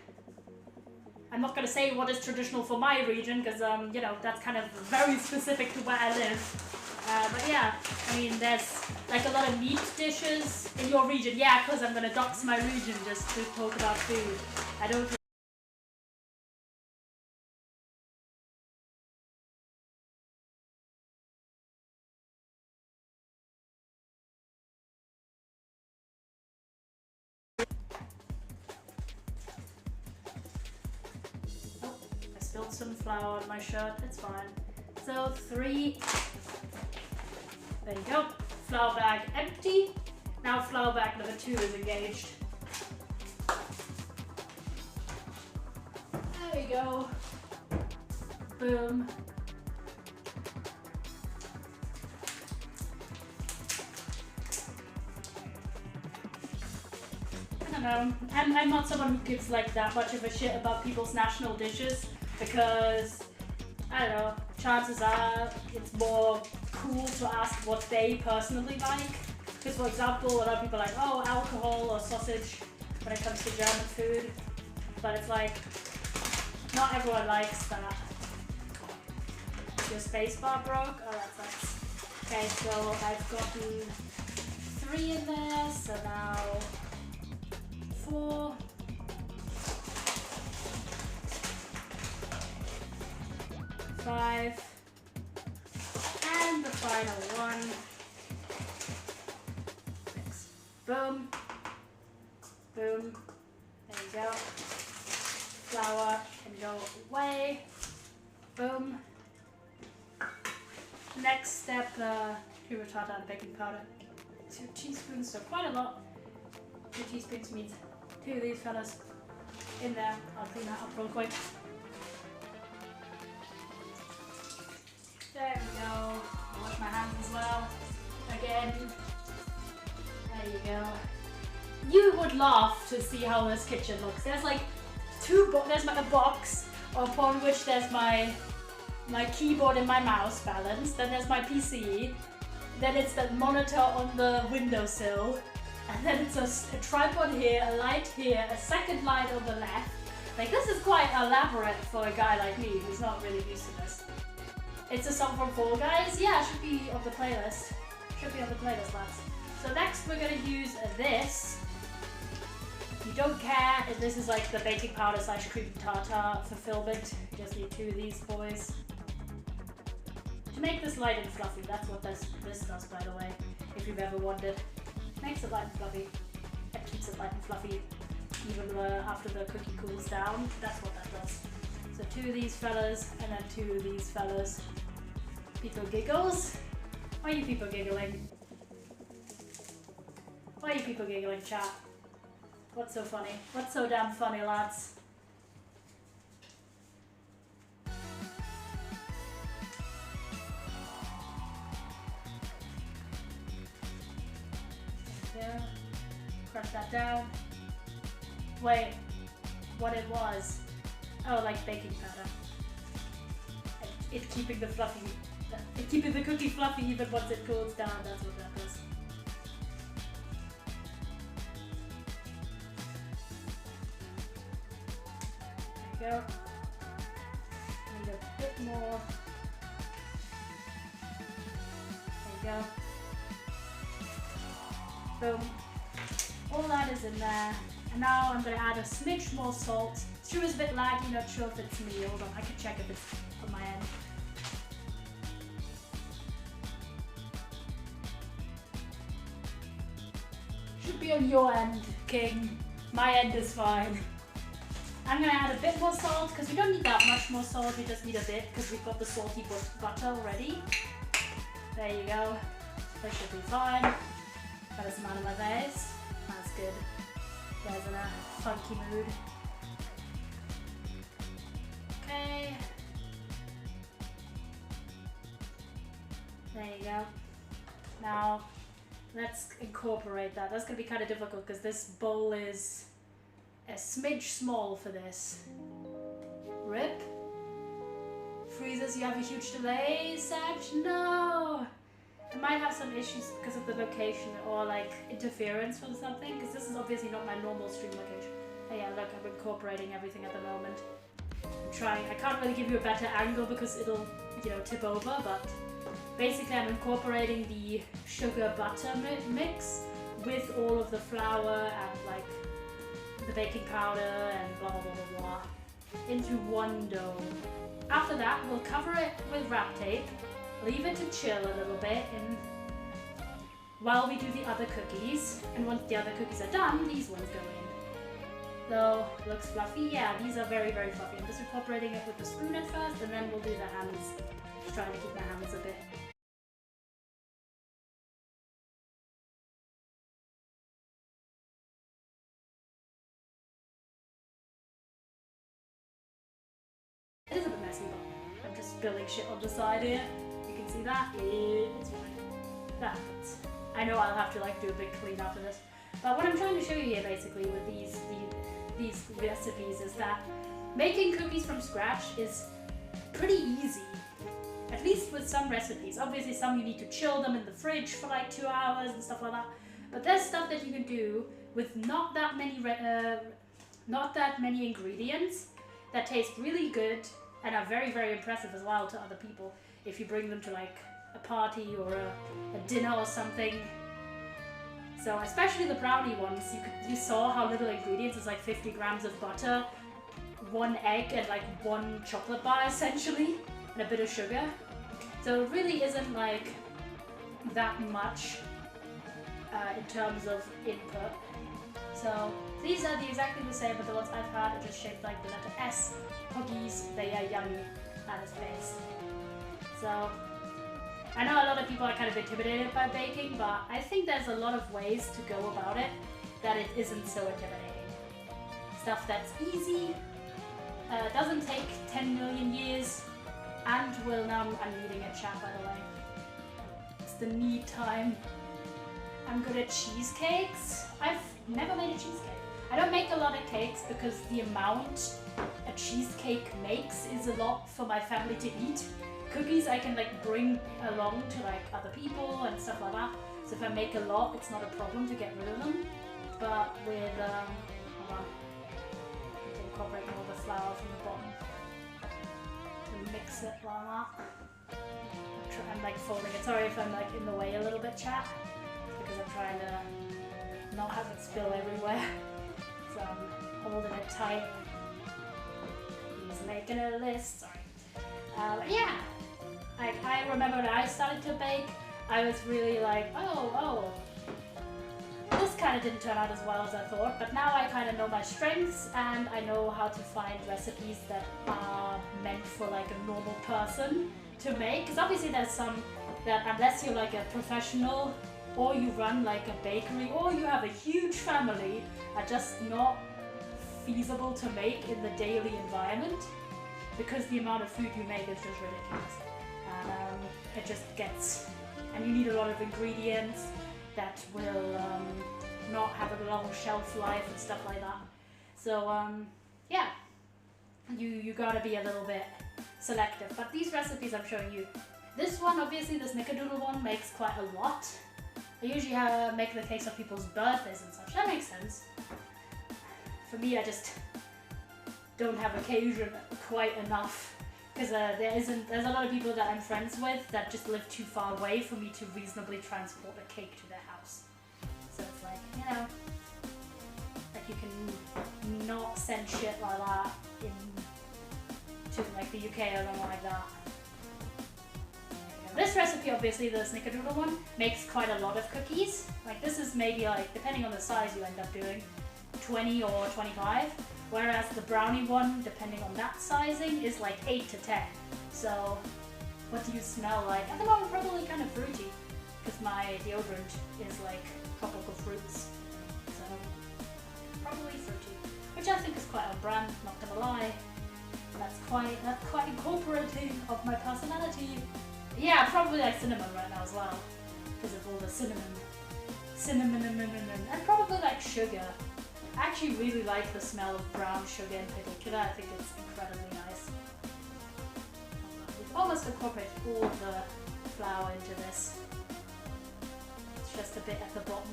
Speaker 2: I'm not gonna say what is traditional for my region, because, you know, that's kind of very specific to where I live. But yeah, I mean, there's like a lot of meat dishes in your region. Yeah, because I'm gonna dox my region just to talk about food. I don't. Spilled some flour on my shirt, it's fine. So 3, there you go. Flour bag empty. Now flour bag number 2 is engaged. There we go. Boom. I don't know. I'm not someone who gives like that much of a shit about people's national dishes. Because, I don't know, chances are it's more cool to ask what they personally like. Because, for example, a lot of people are like, oh, alcohol or sausage when it comes to German food. But it's like, not everyone likes that. Your spacebar broke? Oh, that sucks. Okay, so I've gotten 3 in there, so now 4. 5, and the final 1. 6. Boom. Boom. There you go. Flour can go away. Boom. Next step, cream of tartar and baking powder. 2 teaspoons, so quite a lot. 2 teaspoons means 2 of these fellas in there. I'll clean that up real quick. There we go. I'll wash my hands as well. Again. There you go. You would laugh to see how this kitchen looks. There's like there's a box upon which there's my keyboard and my mouse balanced. Then there's my PC. Then it's the monitor on the windowsill. And then it's a tripod here, a light here, a second light on the left. Like, this is quite elaborate for a guy like me who's not really used to this. It's a song from Fall Guys. Yeah, it should be on the playlist. Should be on the playlist, lads. So next we're gonna use this. You don't care if this is like the baking powder / cream tartar fulfillment. You just need 2 of these boys. To make this light and fluffy, that's what this does, by the way, if you've ever wondered. Makes it light and fluffy. It keeps it light and fluffy even after the cookie cools down. That's what that does. So 2 of these fellas, and then 2 of these fellas. People giggles? Why are you people giggling? Why are you people giggling, chat? What's so funny? What's so damn funny, lads? There. Crush that down. Wait, what it was? Oh, like baking powder. It keeping the fluffy, keeping the cookie fluffy even once it cools down. That's what that does. There you go. Need a bit more. There you go. Boom. All that is in there. And now I'm going to add a smidge more salt. Stream is a bit laggy, not sure if it's me. Hold on, I can check if it's on my end. Should be on your end, King. My end is fine. I'm going to add a bit more salt because we don't need that much more salt. We just need a bit because we've got the salty butter already. There you go. That should be fine. Got a smile on my face. That's good. Guys in a funky mood. Okay. There you go. Now, let's incorporate that. That's going to be kind of difficult because this bowl is a smidge small for this. Rip. Freezes, you have a huge delay, Sag? No! I might have some issues because of the location or like interference from something because this is obviously not my normal stream location. Oh yeah, look, I'm incorporating everything at the moment. I'm trying, I can't really give you a better angle because it'll, tip over, but basically I'm incorporating the sugar butter mix with all of the flour and like the baking powder and blah blah blah blah into one dough. After that, we'll cover it with wrap tape. Leave it to chill a little bit while we do the other cookies. And once the other cookies are done, these ones go in. So, looks fluffy. Yeah, these are very, very fluffy. I'm just incorporating it with the spoon at first, and then we'll do the hands. Just trying to keep my hands a bit. It is a bit messy, but I'm just spilling shit on the side here. You can see that. It's fine. That happens. I know I'll have to like do a big clean after this. But what I'm trying to show you here basically with these recipes is that making cookies from scratch is pretty easy. At least with some recipes. Obviously some you need to chill them in the fridge for like 2 hours and stuff like that. But there's stuff that you can do with not that many ingredients that taste really good and are very, very impressive as well to other people. If you bring them to like a party or a dinner or something. So especially the brownie ones, you saw how little ingredients. It's like 50 grams of butter, 1 egg and like 1 chocolate bar essentially, and a bit of sugar. So it really isn't like that much in terms of input. So these are exactly the same, but the ones I've had are just shaped like the letter S. Cookies, they are yummy at its base. So, I know a lot of people are kind of intimidated by baking, but I think there's a lot of ways to go about it that it isn't so intimidating. Stuff that's easy, doesn't take 10 million years, and will now, I'm reading a chat by the way. It's the need time. I'm good at cheesecakes. I've never made a cheesecake. I don't make a lot of cakes because the amount a cheesecake makes is a lot for my family to eat. Cookies I can like bring along to like other people and stuff like that. So if I make a lot, it's not a problem to get rid of them. But with, hold on, I can incorporate more of the flour from the bottom to mix it like that. I'm like folding it. Sorry if I'm like in the way a little bit, chat. It's because I'm trying to not have it spill everywhere. So holding it tight. He's making a list. Sorry. Yeah. I remember when I started to bake, I was really like, oh, this kind of didn't turn out as well as I thought, but now I kind of know my strengths and I know how to find recipes that are meant for like a normal person to make. Because obviously there's some that unless you're like a professional or you run like a bakery or you have a huge family, are just not feasible to make in the daily environment because the amount of food you make is just ridiculous. It just gets, and you need a lot of ingredients that will not have a long shelf life and stuff like that. So yeah, you gotta be a little bit selective. But these recipes I'm showing you, this one obviously, the Snickerdoodle one, makes quite a lot. I usually make the cakes for people's birthdays and such. That makes sense. For me, I just don't have occasion quite enough. Because there's a lot of people that I'm friends with that just live too far away for me to reasonably transport a cake to their house. So it's like, you know, like you can not send shit like that to like the UK or something like that. This recipe, obviously, the Snickerdoodle one, makes quite a lot of cookies. Like this is maybe like, depending on the size you end up doing, 20 or 25. Whereas the brownie one, depending on that sizing, is like 8 to 10. So, what do you smell like? At the moment, probably kind of fruity, because my deodorant is like tropical fruits. So, probably fruity, which I think is quite on brand. Not gonna lie, that's quite incorporating of my personality. Yeah, probably like cinnamon right now as well, because of all the cinnamon, and probably like sugar. I actually really like the smell of brown sugar in particular. I think it's incredibly nice. We've almost incorporated all the flour into this. It's just a bit at the bottom.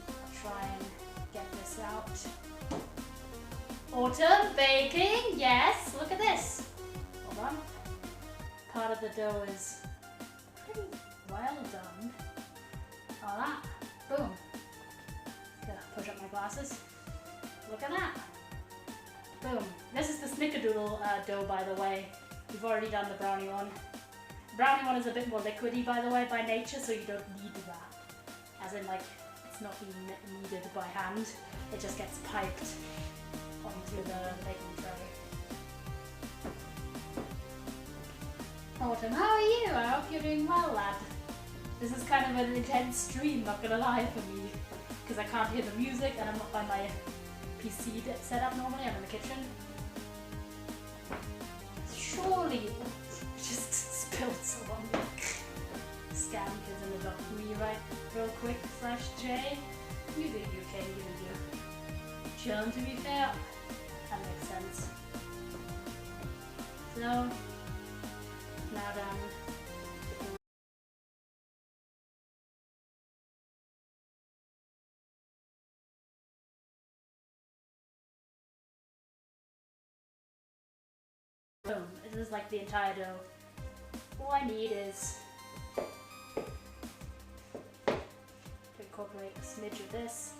Speaker 2: I'll try and get this out. Autumn baking, yes, look at this. Hold on. Part of the dough is pretty well done. All that, boom. Push up my glasses. Look at that. Boom. This is the Snickerdoodle dough, by the way. We've already done the brownie one. Brownie one is a bit more liquidy, by the way, by nature, so you don't need that. As in, like, it's not being kneaded by hand. It just gets piped onto the baking tray. Autumn, how are you? I hope you're doing well, lad. This is kind of an intense stream, not gonna lie, for me. Because I can't hear the music and I'm not by my PC set up normally, I'm in the kitchen. Surely, just spilled some on me. Scam kids in the dock. Me right real quick, /J. You do UK, you do. Chillin' to be fair. That makes sense. So, now done. Boom. This is like the entire dough. All I need is to incorporate a smidge of this.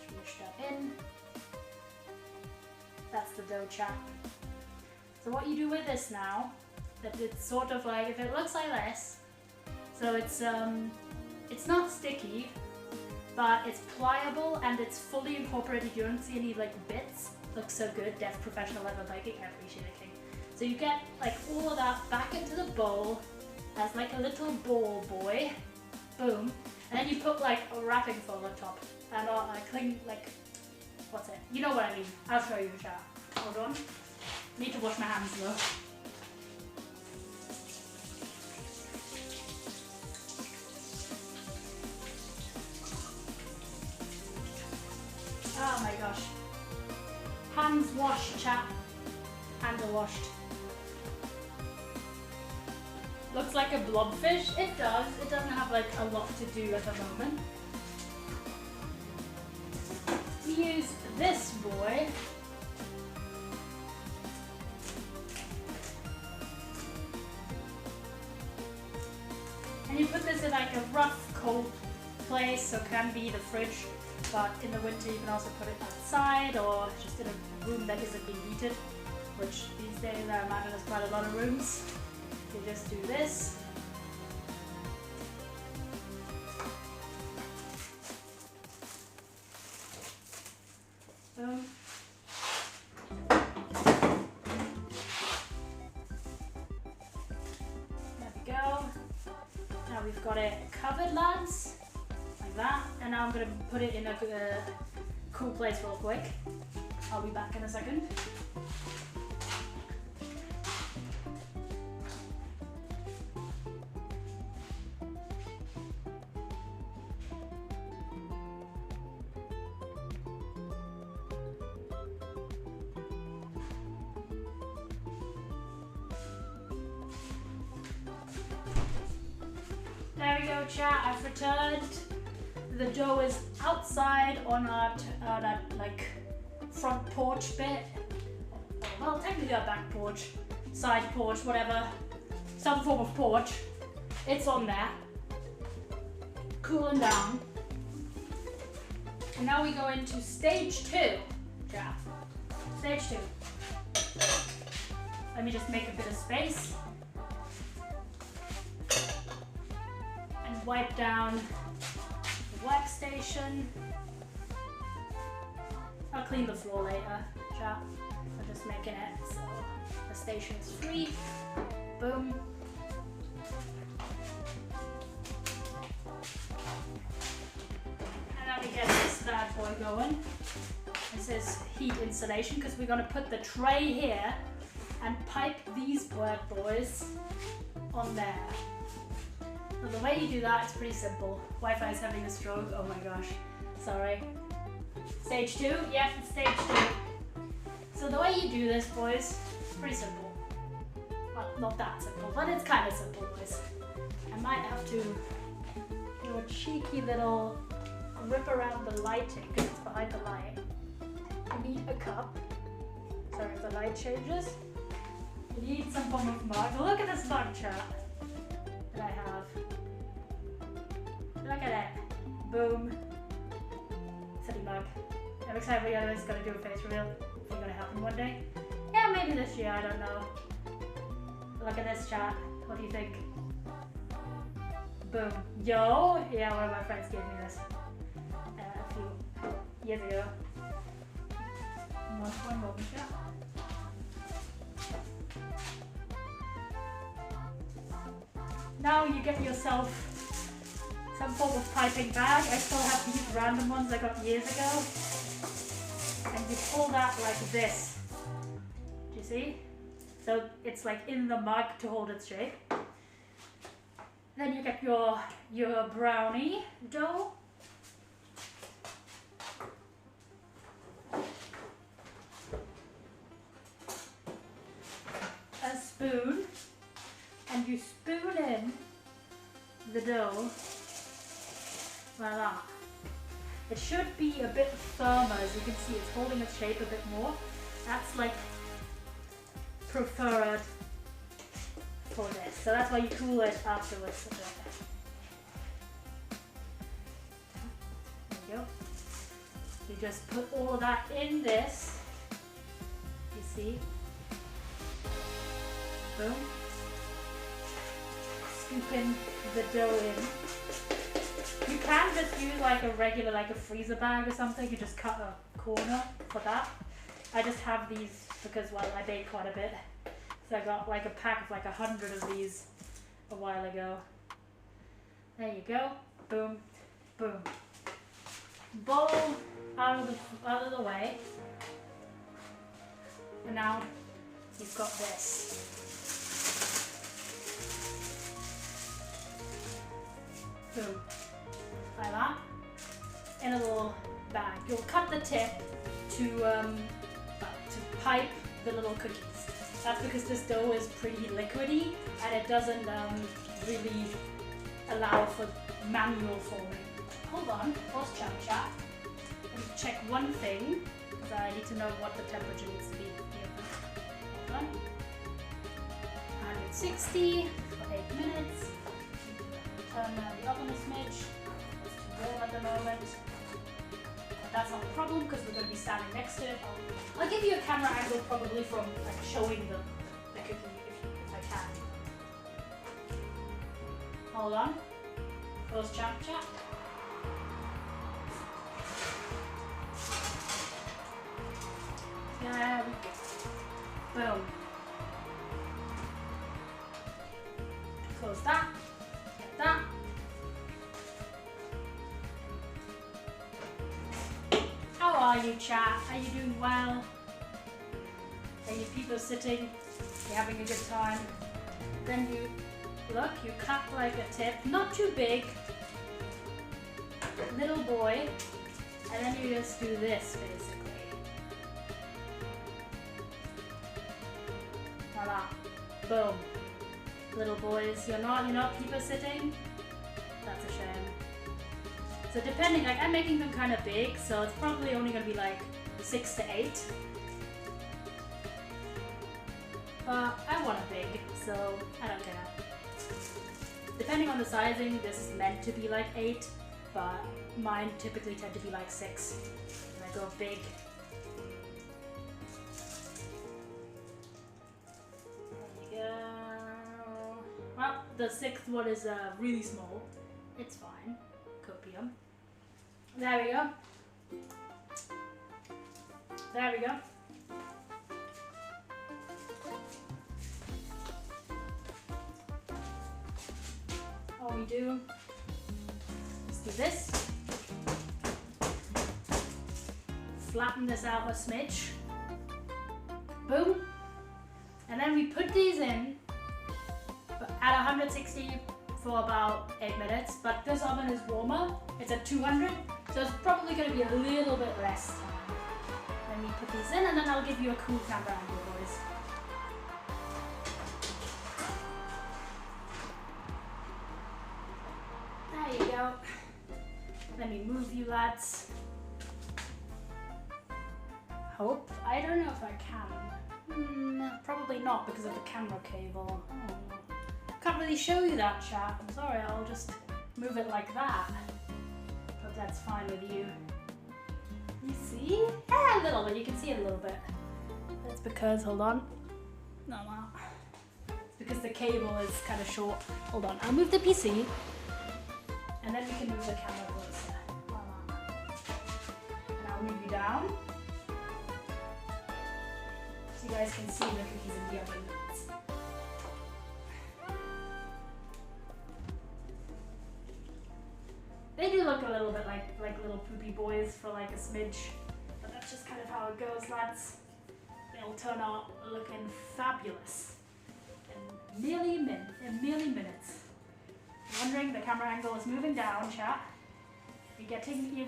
Speaker 2: Smush that in. That's the dough chap. So what you do with this now, that it's sort of like, if it looks like this, so it's not sticky, but it's pliable and it's fully incorporated. You don't see any like bits. Looks so good. Deaf professional level baking. I appreciate it, King. So you get like all of that back into the bowl as like a little ball boy, boom, and then you put like a wrapping foam on top and cling like, what's it? You know what I mean. I'll show you, chat. Hold on. Need to wash my hands though. Oh my gosh. Hands washed, chat. Hands are washed. Looks like a blobfish. It does. It doesn't have like a lot to do at the moment. We use this boy. And you put this in like a rough, cold place, so it can be the fridge. but in the winter you can also put it outside or just in a room that isn't being heated, which these days I imagine there's quite a lot of rooms. You just do this. Boom. There we go. Now we've got it covered, lads, like that. And now I'm going to put it in a cool place real quick. I'll be back in a second. There we go, chat. I've returned. The dough is outside on that like front porch bit. Well, technically a back porch, side porch, whatever, some form of porch. It's on there, cooling down. And now we go into stage 2, chat. Stage 2. Let me just make a bit of space. Wipe down the workstation. I'll clean the floor later, chat. I'm just making it so the station is free. Boom. And now we get this bad boy going. This is heat insulation because we're going to put the tray here and pipe these bad boys on there. So the way you do that is pretty simple. Wi-Fi is having a stroke. Oh my gosh. Sorry. Stage 2? Yep, it's stage 2. So the way you do this, boys, is pretty simple. Well, not that simple, but it's kind of simple, boys. I might have to do a cheeky little whip around the lighting because it's behind the light. You need a cup. Sorry if the light changes. You need some form of mug. Look at this mug, chat, that I have. Look at that. Boom. Silly mug. I'm excited for you guys gonna do a face reveal. Is it gonna happen one day? Yeah, maybe this year, I don't know. Look at this, chat. What do you think? Boom. Yo! Yeah, one of my friends gave me this a few years ago. One moment, chat. Now you get yourself some form of piping bag. I still have these random ones I got years ago. And you pull that like this. Do you see? So it's like in the mug to hold its shape. Then you get your brownie dough. A spoon. And you spoon in the dough. Voila. It should be a bit firmer, as you can see, it's holding its shape a bit more. That's like preferred for this. So that's why you cool it afterwards a bit. There you go. You just put all of that in this. You see? Boom. Scooping the dough in. You can just use like a regular, like a freezer bag or something. You just cut a corner for that. I just have these because, well, I bake quite a bit. So I got like a pack of like 100 of these a while ago. There you go. Boom, boom. Bowl out of the way. And now you've got this. Boom. Like that. In a little bag. You'll cut the tip to pipe the little cookies. That's because this dough is pretty liquidy and it doesn't really allow for manual forming. Hold on, pause chat. Let me check one thing because I need to know what the temperature needs to be here. Hold on. 160 for 8 minutes. Turn the oven a smidge. It's too warm at the moment. but that's not a problem because we're going to be standing next to it. I'll give you a camera angle probably from like showing the cookie if I can. Hold on. Close chat. There we go. Boom. Close that. Get that. How are you, chat? Are you doing well? Are you people sitting? You having a good time? Then you cut like a tip, not too big, little boy, and then you just do this basically. Voila, boom. Little boys, you're not people sitting. That's a shame. So depending, like I'm making them kind of big, so it's probably only gonna be like 6 to 8. But I want a big, so I don't care. Depending on the sizing, this is meant to be like 8, but mine typically tend to be like 6. And I go big. There you go. Well, the 6th one is really small. It's fine. Copium. There we go. There we go. All we do is do this. Flatten this out a smidge. Boom. And then we put these in at 160 for about 8 minutes, but this oven is warmer. It's at 200, so it's probably going to be a little bit less time. Then we put these in, and then I'll give you a cool camera angle, boys. There you go. Let me move you lads. Hope. I don't know if I can. Probably not because of the camera cable. Oh. Can't really show you that, chat. I'm sorry, I'll just move it like that. But that's fine with you. You see? Yeah, a little bit. You can see it a little bit. That's because, hold on. No. It's because the cable is kind of short. Hold on, I'll move the PC. And then we can move the camera closer. And I'll move you down. So you guys can see the cookies in the oven. They do look a little bit like little poopy boys for like a smidge, but that's just kind of how it goes, lads. They'll turn out looking fabulous in merely minutes. Wondering the camera angle is moving down, chat. You're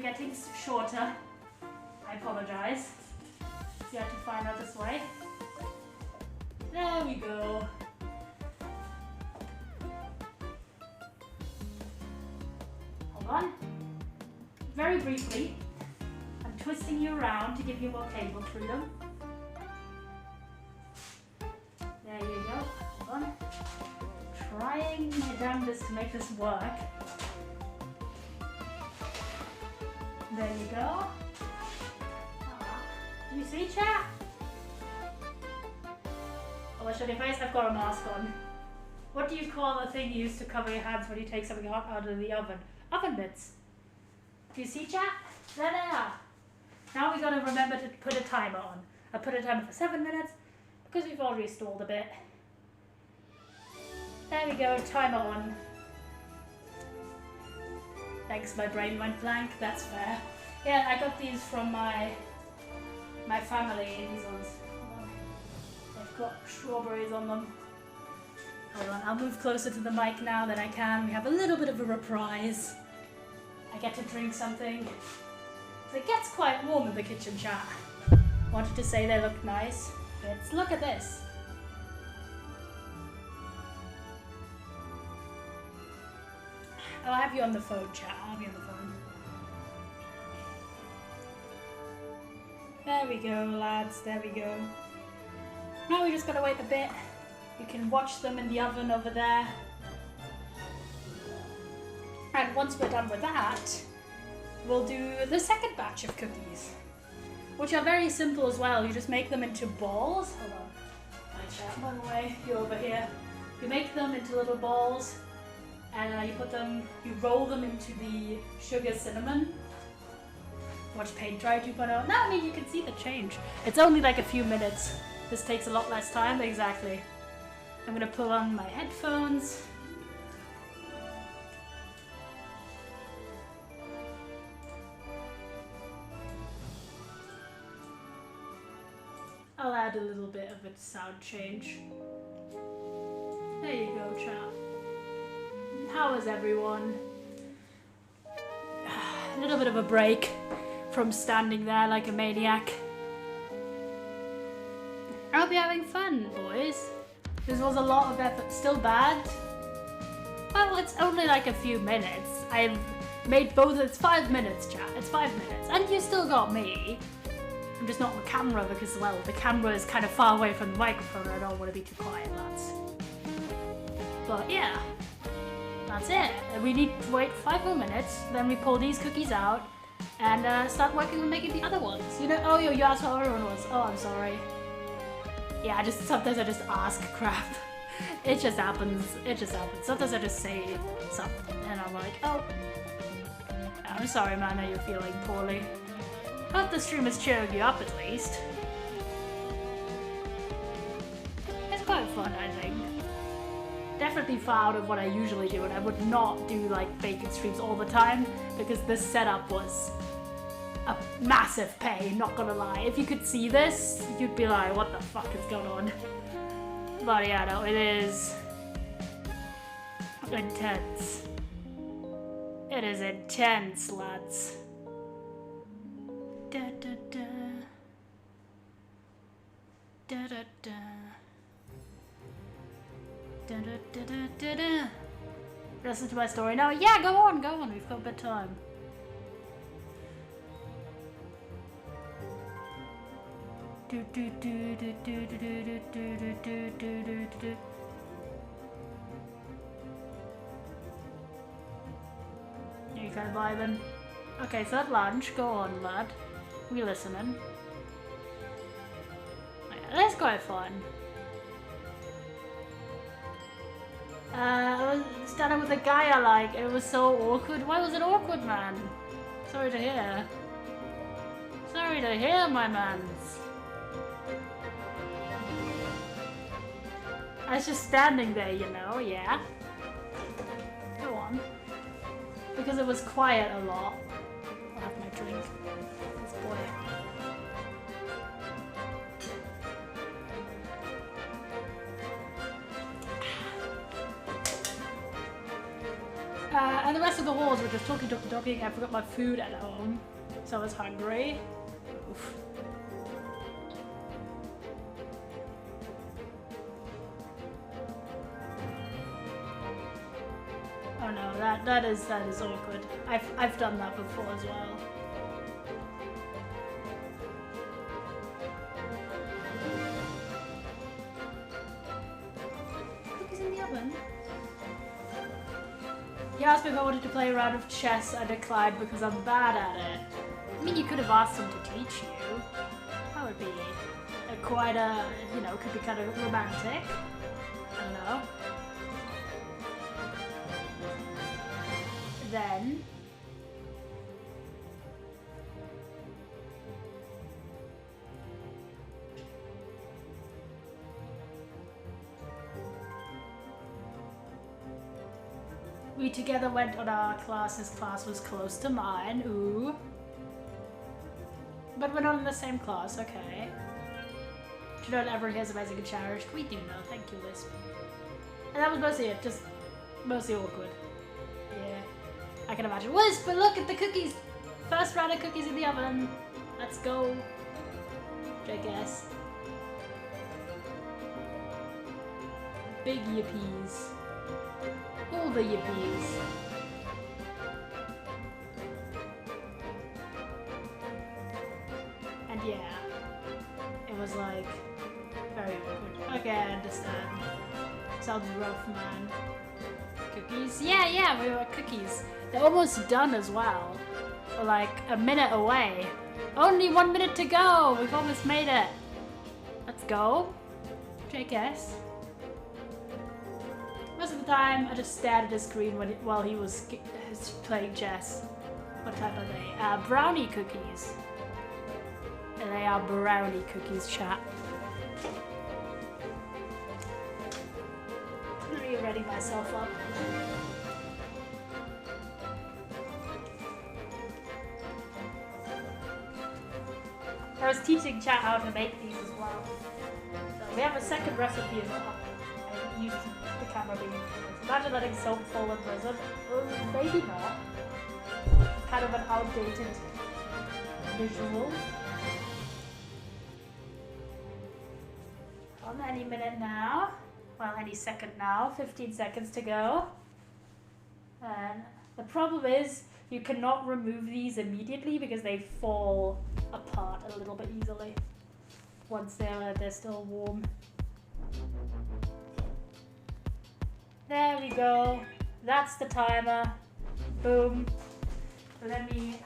Speaker 2: getting shorter. I apologize. You have to find out this way. There we go. On. Very briefly, I'm twisting you around to give you more cable freedom. There you go. Hold on. Trying my damnedest to make this work. There you go. Do you see, chat? Oh, I show your face. I've got a mask on. What do you call the thing you use to cover your hands when you take something hot out of the oven? Oven mitts. Do you see, chat? There they are. Now we gotta remember to put a timer on. I put a timer for 7 minutes because we've already stalled a bit. There we go, timer on. Thanks, my brain went blank. That's fair. Yeah, I got these from my family. These ones. They've got strawberries on them. Hold on, I'll move closer to the mic now than I can. We have a little bit of a reprise. I get to drink something. So it gets quite warm in the kitchen, chat. Wanted to say they look nice. Let's look at this. I'll have you on the phone, chat. I'll have you on the phone. There we go, lads. There we go. Now we just gotta wait a bit. You can watch them in the oven over there. And once we're done with that, we'll do the second batch of cookies, which are very simple as well. You just make them into balls. Hold on. My chat, by the way, you're over here. You make them into little balls, and you roll them into the sugar cinnamon. Watch paint dry 2.0. No, I mean, you can see the change. It's only like a few minutes. This takes a lot less time, exactly. I'm gonna pull on my headphones. I'll add a little bit of a sound change. There you go, chat. How is everyone? A little bit of a break from standing there like a maniac. I hope you're having fun, boys. This was a lot of effort. Still bad? Well, it's only like a few minutes. I've made both. It's 5 minutes, chat. It's 5 minutes. And you still got me. I'm just not on the camera because, well, the camera is kind of far away from the microphone. I don't want to be too quiet, lads. But yeah, that's it. We need to wait 5 more minutes. Then we pull these cookies out and start working on making the other ones. You know? Oh, you asked what everyone was. Oh, I'm sorry. Yeah, sometimes I just ask crap. It just happens. It just happens. Sometimes I just say something and I'm like, oh, I'm sorry, man. I know you're feeling poorly. Hope the stream is cheering you up at least. It's quite fun, I think. Definitely far out of what I usually do, and I would not do like baking streams all the time because this setup was a massive pain, not gonna lie. If you could see this, you'd be like, what the fuck is going on? But yeah, no, it is intense. It is intense, lads. Da da da. Da da da. Da da da da da da. Listen to my story now. Yeah, go on, we've got a bit of time. Do do do do do do do do do do do do. You can vibing. Okay, so at lunch, go on, lad. We listening. Yeah, that's quite fun. I was standing with a guy I like. It was so awkward. Why was it awkward, man? Sorry to hear. Sorry to hear, my mans. I was just standing there, you know, yeah. Go on. Because it was quiet a lot. I'll have my drink. This boy. And the rest of the halls were just talking. I forgot my food at home, so I was hungry. Oof. Oh no, that is awkward. I've done that before as well. Cookies in the oven. He asked me if I wanted to play a round of chess. I declined because I'm bad at it. I mean, you could have asked him to teach you. That would be quite a, you know, could be kind of romantic. I don't know. Then we together went on our class. His class was close to mine. Ooh. But we're not in the same class, okay. Do you know that everyone here is amazing and cherished? We do know, thank you, Lisp. And that was mostly it, just mostly awkward. Yeah. I can imagine. Wisp, but look at the cookies! First round of cookies in the oven. Let's go. Jackass. Big yippies. All the yippies. And yeah, it was like very awkward. Okay, I understand. Sounds rough, man. Cookies? Yeah, we were cookies. They're almost done as well. like a minute away. Only 1 minute to go. We've almost made it. Let's go. JKS. Most of the time, I just stared at the screen while he was playing chess. What type are they? Brownie cookies. And they are brownie cookies, chat. Let me ready myself up. I was teaching chat how to make these as well. So we have a second recipe as well. I used the camera being imagine letting soap fall in prison. Maybe not. Kind of an outdated visual. On any minute now. Well, any second now. 15 seconds to go. And the problem is you cannot remove these immediately because they fall apart a little bit easily once they're still warm. There we go. That's the timer. Boom. Let me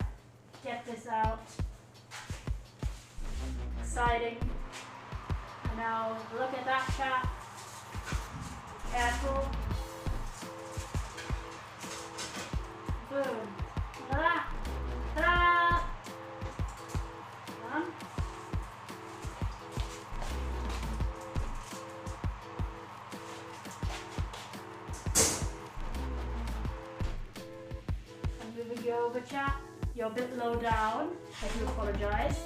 Speaker 2: get this out. Exciting. And now look at that, chat. Careful. Boom. Ta-da! Ta-da! Done. I'm moving you over, chat. You're a bit low down. I do apologize.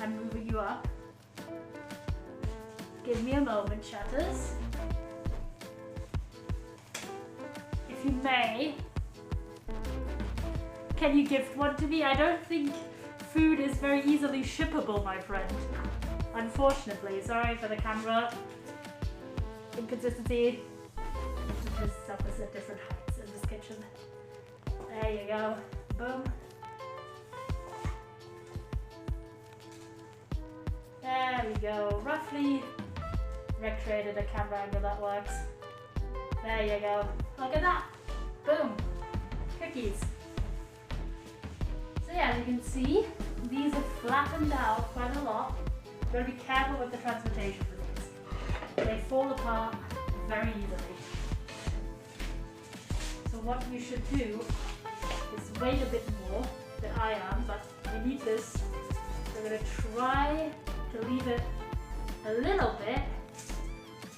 Speaker 2: I'm moving you up. Give me a moment, chatters. If you may, can you gift one to me? I don't think food is very easily shippable, my friend. Unfortunately. Sorry for the camera inconsistency. This stuff is at different heights in this kitchen. There you go. Boom. There we go. Roughly recreated a camera angle that works. There you go. Look at that. Boom. Cookies. So yeah, as you can see, these have flattened out quite a lot. You've got to be careful with the transportation for these. They fall apart very easily. So what you should do is wait a bit more than I am, but we need this. We're going to try to leave it a little bit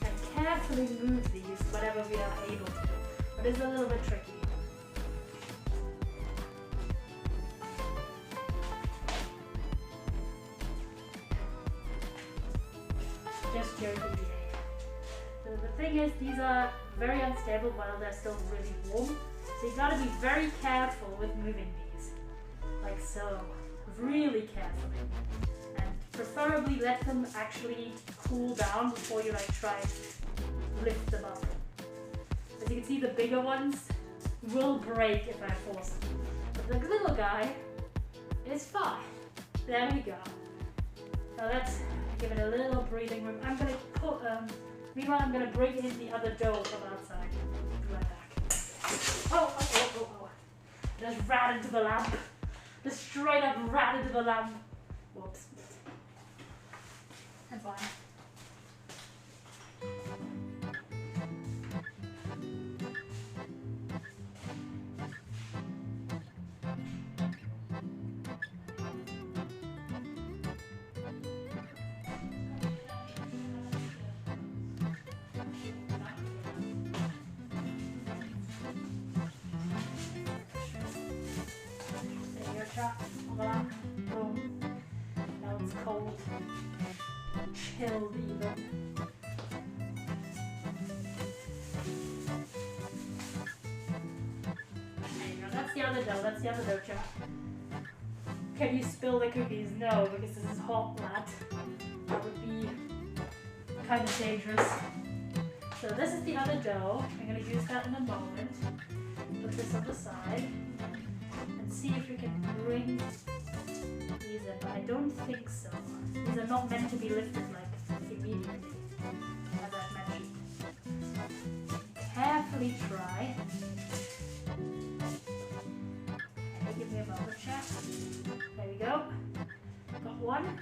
Speaker 2: and carefully move these whenever we are able to. But it's a little bit tricky. Just joking, yeah. So the thing is, these are very unstable while they're still really warm. So you've got to be very careful with moving these. Like so. Really carefully. And preferably let them actually cool down before you like try to lift them up. As you can see, the bigger ones will break if I force them. But the little guy is fine. There we go. Now let's give it a little breathing room. I'm gonna put meanwhile I'm gonna bring in the other dough from outside. Be right back. Oh. Just ran into the lamp. Just straight up ran into the lamp. Whoops. I'm fine. Boom. Now it's cold. Chilled even. There you go. That's the other dough, chat. Can you spill the cookies? No, because this is hot, lad. That would be kind of dangerous. So this is the other dough. I'm going to use that in a moment. Put this on the side. And see if we can bring these in, but I don't think so. These are not meant to be lifted like immediately, as I've mentioned. Carefully try. Okay, give me a moment, chat. one.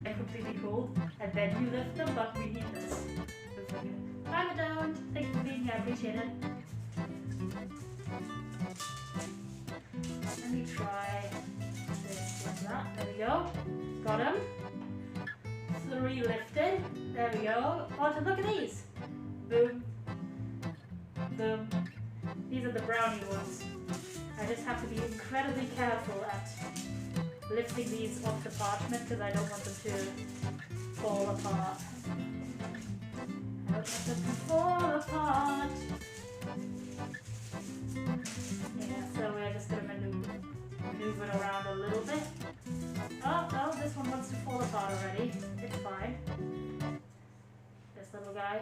Speaker 2: They're completely cold, and then you lift them, but we need this. I don't. Thank you for being here, I appreciate it. Let me try this like that. There we go. Got him. 3 lifted. There we go. Oh, look at these. Boom. Boom. These are the brownie ones. I just have to be incredibly careful at lifting these off the parchment because I don't want them to fall apart. I don't want them to fall apart. Yeah, so we're just going to maneuver it around a little bit. Oh, no, this one wants to fall apart already. It's fine. This little guy.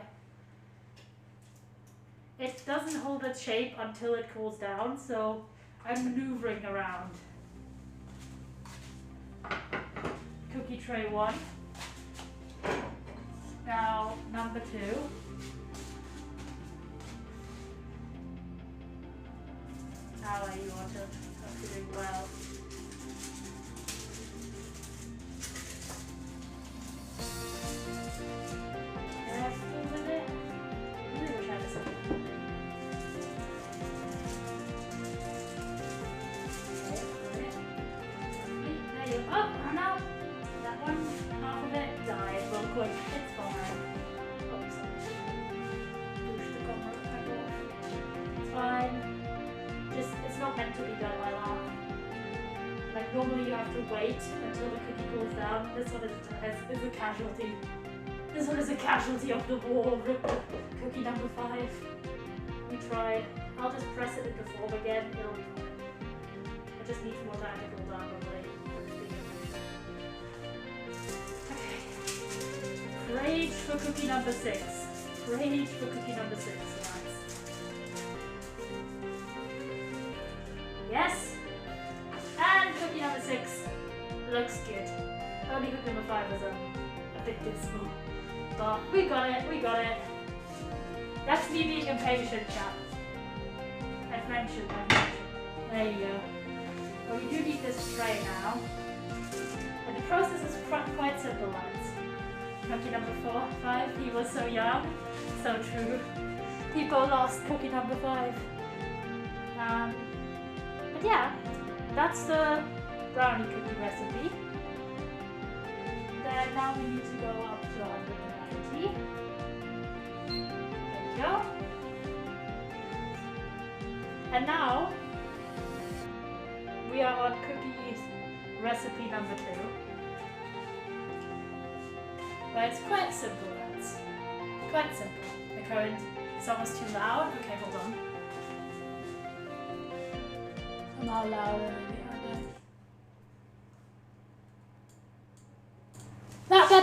Speaker 2: It doesn't hold its shape until it cools down, so I'm maneuvering around. Cookie tray 1. Now, number 2. How are you, Otto? Hope you're doing well. Careful with it. I really wish I had this. There you go. Oh, no! That one, half of it died real quick. It's fine. Oops. Push the camera. It's fine. It's not meant to be done like that. Like normally you have to wait until the cookie cools down. This one is a casualty. This one is a casualty of the war. Cookie number 5. We tried. I'll just press it into form again. It'll be fine. It just needs more time to cool down probably. Okay. Rage for cookie number 6. Rage for cookie number 6. Yes! And cookie number 6 looks good. Only cookie number 5 is a bit dismal. But we got it, we got it. That's me being impatient, chap. I've mentioned. There you go. Well, we do need this tray now. And the process is quite simple, lads. Cookie number 5, he was so young. So true. People lost cookie number 5. But yeah, that's the brownie cookie recipe. Then now we need to go up to 190. There we go. And now we are on cookie recipe number 2. But it's quite simple, lads. Quite simple. The current song is too loud. Okay, hold on. Not louder than the other.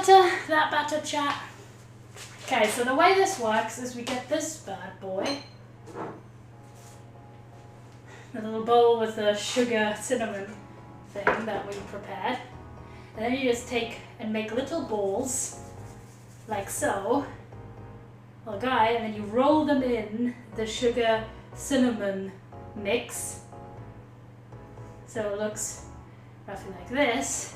Speaker 2: That better, chat. Okay, so the way this works is we get this bad boy. The little bowl with the sugar cinnamon thing that we prepared. And then you just take and make little balls, like so. Little guy, and then you roll them in the sugar cinnamon mix. So it looks roughly like this,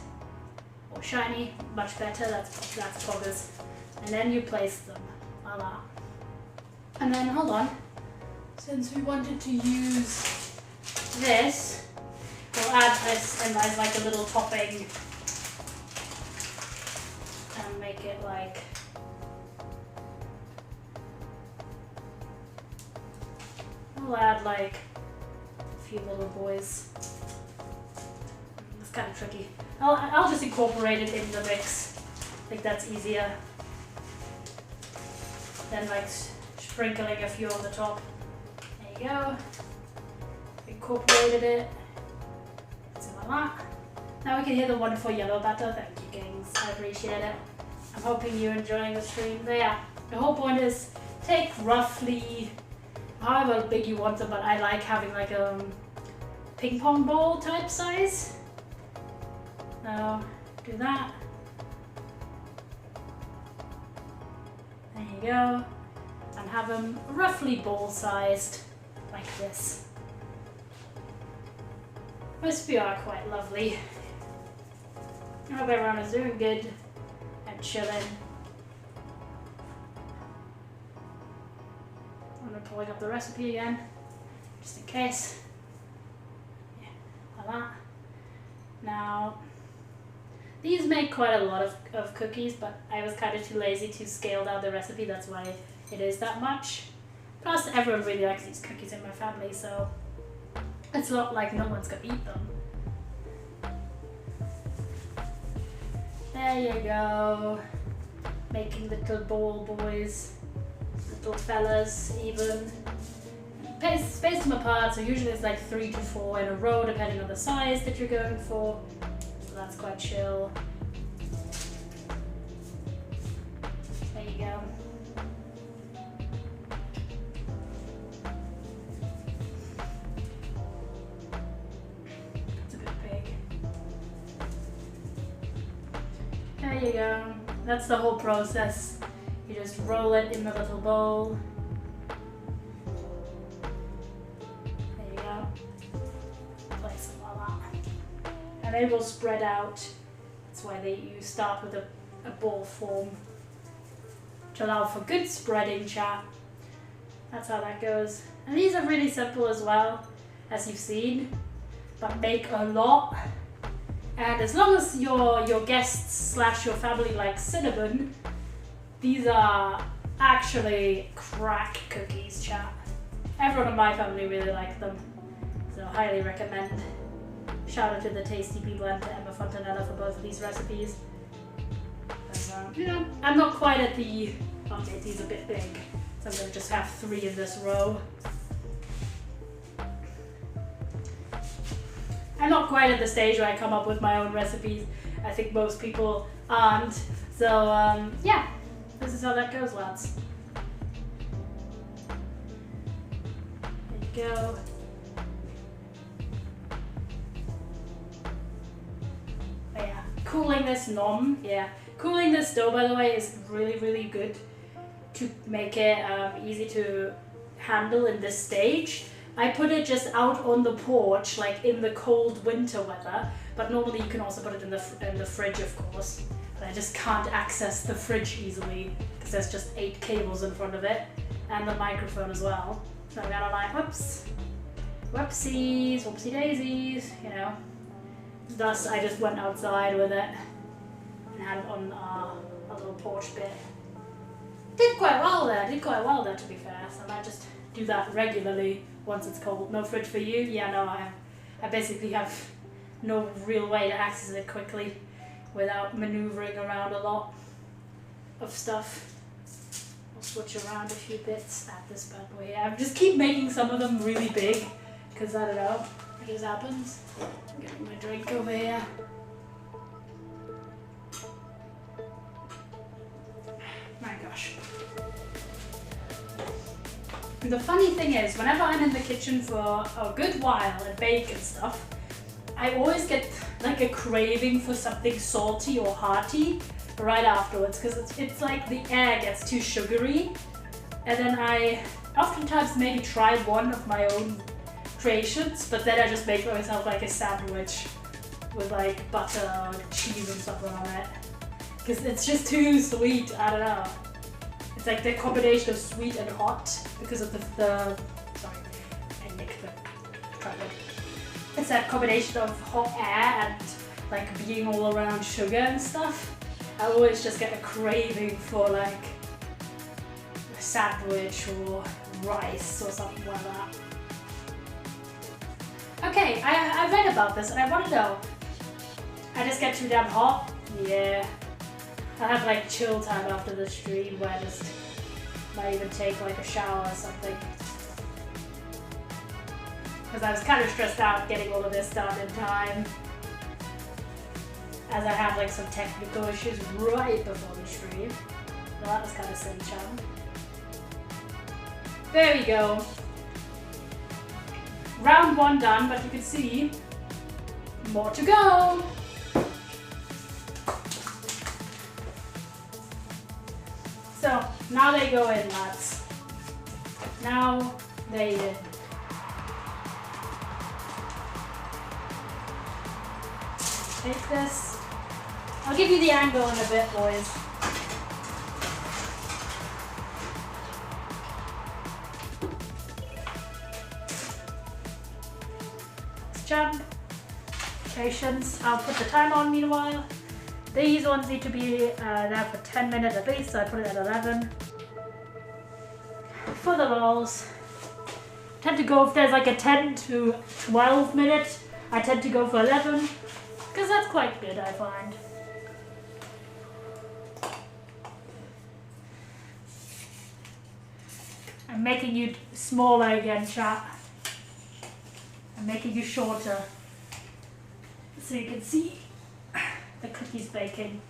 Speaker 2: or shiny, much better, that's poggers. And then you place them, voila. And then, hold on, since we wanted to use this, we'll add this and as like a little topping and make it like, we'll add like a few little boys. It's kind of tricky. I'll just incorporate it in the mix. I think that's easier than like sprinkling a few on the top. There you go. Incorporated it. So voila. Now we can hear the wonderful yellow batter. Thank you, kings. I appreciate it. I'm hoping you're enjoying the stream. But yeah, the whole point is take roughly however big you want them, but I like having like a ping pong ball type size. Now do that. you go. And have them roughly bowl-sized, like this. Recipe are quite lovely. I hope everyone is doing good and chilling. I'm going to pull up the recipe again, just in case. Yeah, like that. Now, these make quite a lot of cookies, but I was kind of too lazy to scale down the recipe, that's why it is that much. Plus, everyone really likes these cookies in my family, so it's not like no one's gonna eat them. There you go. Making little bowl boys, little fellas even. Space them apart, so usually it's like 3 to 4 in a row depending on the size that you're going for. So that's quite chill. There you go. It's a bit big. There you go. That's the whole process. You just roll it in the little bowl. And they will spread out. That's why you start with a ball form to allow for good spreading, chat. That's how that goes. And these are really simple as well, as you've seen, but make a lot. And as long as your guests / your family like cinnamon, these are actually crack cookies, chat. Everyone in my family really like them, so highly recommend. Shout out to the tasty people and to Emma Fontanella for both of these recipes. But, yeah, I'm not quite at the... Okay, these are a bit big, so I'm going to just have 3 in this row. I'm not quite at the stage where I come up with my own recipes. I think most people aren't. So, yeah, this is how that goes, lads. There you go. Cooling this cooling this dough, by the way, is really, really good to make it easy to handle in this stage. I put it just out on the porch, like in the cold winter weather, but normally you can also put it in the fridge, of course. But I just can't access the fridge easily because there's just 8 cables in front of it and the microphone as well. So I'm gonna like, whoops, whoopsies, whoopsie daisies, you know. Thus, I just went outside with it and had it on a little porch bit. Did quite well there, to be fair. So I might just do that regularly once it's cold. No fridge for you? Yeah, no, I basically have no real way to access it quickly without maneuvering around a lot of stuff. I'll switch around a few bits at this bad boy here. I just keep making some of them really big because I don't know. It just happens. I'm getting my drink over here. My gosh. And the funny thing is, whenever I'm in the kitchen for a good while and bake and stuff, I always get like a craving for something salty or hearty right afterwards because it's like the air gets too sugary, and then I oftentimes maybe try one of my own creations, but then I just make myself like a sandwich with like butter, cheese and stuff on it because it's just too sweet. I don't know. It's like the combination of sweet and hot because of the sorry, I nicked the chocolate. It's that combination of hot air and like being all around sugar and stuff. I always just get a craving for like a sandwich or rice or something like that. Okay, I read about this and I want to know. I just get too damn hot? Yeah. I have like chill time after the stream where I just might even take like a shower or something. Because I was kind of stressed out getting all of this done in time. As I had like some technical issues right before the stream. So that was kind of silly, chum. There we go. Round 1 done, but you can see more to go. So Now they go in, lads. Now they in. Take this. I'll give you the angle in a bit, boys. Let's jump. Patience. I'll put the time on meanwhile. These ones need to be there for 10 minutes at least, so I put it at 11. For the lols. I tend to go, if there's like a 10 to 12 minute, I tend to go for 11. Because that's quite good, I find. I'm making you smaller again, chat. I'm making you shorter. So you can see the cookies baking.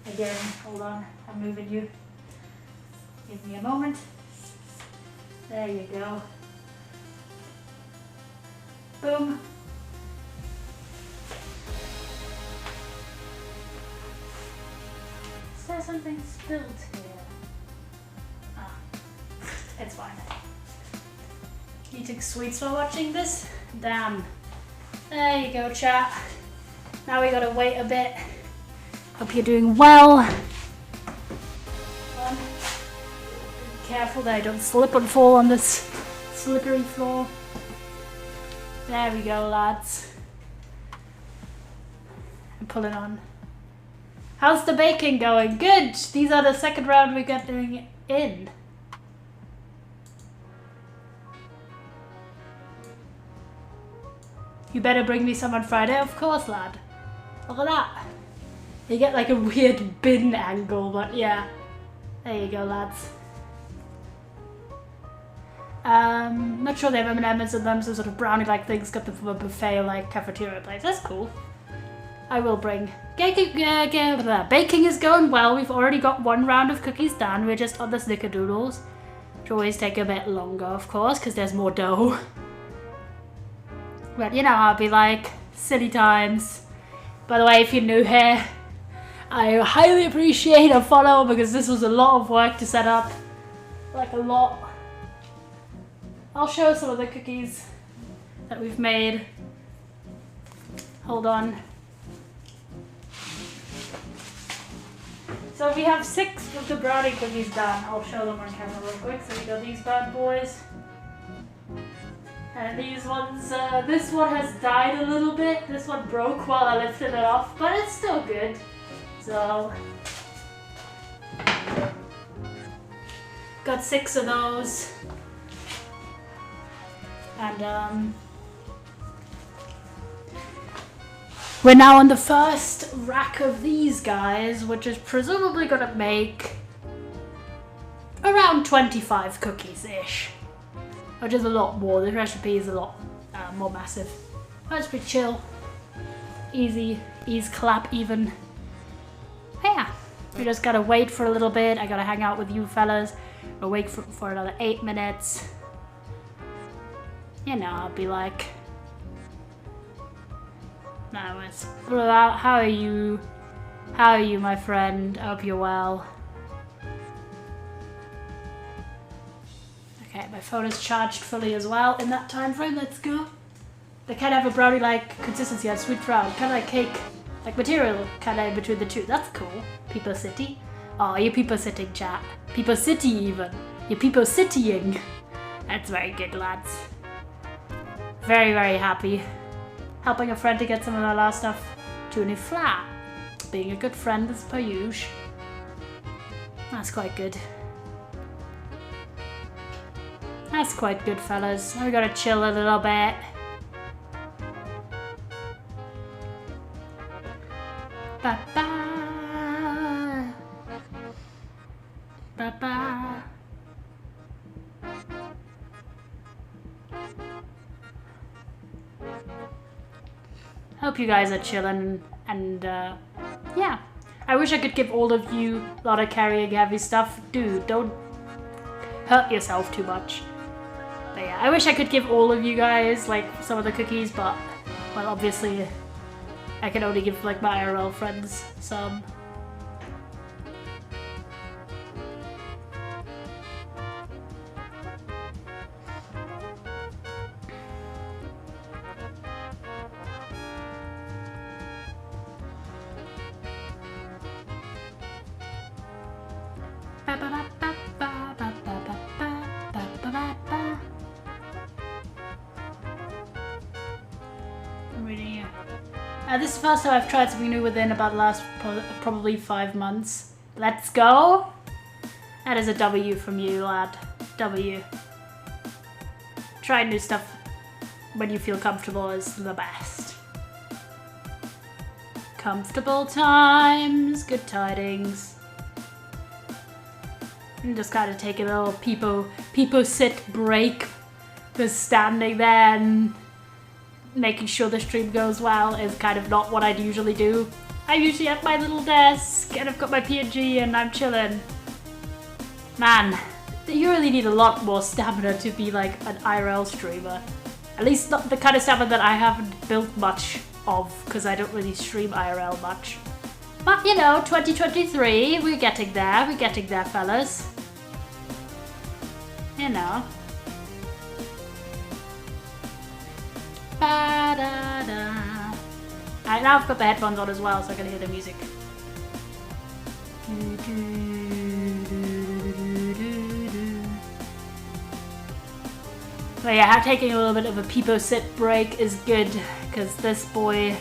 Speaker 2: Again, hold on, I'm moving you. Give me a moment. There you go. Boom. Is there something spilled here? Ah, it's fine. Eating sweets while watching this? Damn. There you go, chat. Now we gotta wait a bit. Hope you're doing well. Be careful that I don't slip and fall on this slippery floor. There we go, lads. I'm pulling on. How's the baking going? Good! These are the second round we're getting in. You better bring me some on Friday, of course, lad. Look at that. You get like a weird bin angle, but yeah. There you go, lads. Not sure they have M&M's in them, so sort of brownie-like things. Got them from a buffet-like cafeteria place. That's cool. I will bring. Baking is going well. We've already got one round of cookies done. We're just on the Snickerdoodles, which always take a bit longer, of course, because there's more dough. But you know how it'd be like. Silly times. By the way, if you're new here, I highly appreciate a follow because this was a lot of work to set up. Like a lot. I'll show some of the cookies that we've made. Hold on. So we have 6 of the brownie cookies done. I'll show them on camera real quick. So we got these bad boys. And these ones, this one has died a little bit. This one broke while I lifted it off, but it's still good. So, got 6 of those. And we're now on the first rack of these guys, which is presumably gonna make around 25 cookies-ish. Which is a lot more. The recipe is a lot more massive. But it's pretty chill. Easy. Ease clap even. But yeah. We just gotta wait for a little bit. I gotta hang out with you fellas. I'll wait for another 8 minutes. You know, I'll be like... No, it's... How are you? How are you, my friend? I hope you're well. Okay, my phone is charged fully as well in that time frame. Let's go. They kind of have a brownie-like consistency on sweet brown, kind of like cake, like material, kind of in between the two. That's cool. People City. Oh, you're people sitting, chat. People City even. You're people citying. That's very good, lads. Very, very happy. Helping a friend to get some of their last stuff to a new flat. Being a good friend as per usual. That's quite good. That's quite good, fellas. Now we gotta chill a little bit. Ba-ba. Ba-ba. Hope you guys are chilling and yeah. I wish I could give all of you a lot of carrying heavy stuff. Dude, don't hurt yourself too much. But yeah, I wish I could give all of you guys like some of the cookies, but well, obviously I can only give like my IRL friends some. I'm reading it. This is the first time I've tried something new within about the last probably 5 months. Let's go! That is a W from you, lad. W. Trying new stuff when you feel comfortable is the best. Comfortable times, good tidings. And just kind of take a little peepo sit break. Just standing there and making sure the stream goes well is kind of not what I'd usually do. I'm usually at my little desk and I've got my PNG and I'm chilling. Man, you really need a lot more stamina to be like an IRL streamer. At least not the kind of stamina that I haven't built much of, because I don't really stream IRL much. But you know, 2023, we're getting there, fellas. You know. Ba-da-da. Alright, now I've got the headphones on as well, so I can hear the music. But yeah, taking a little bit of a peepo sit break is good, because this boy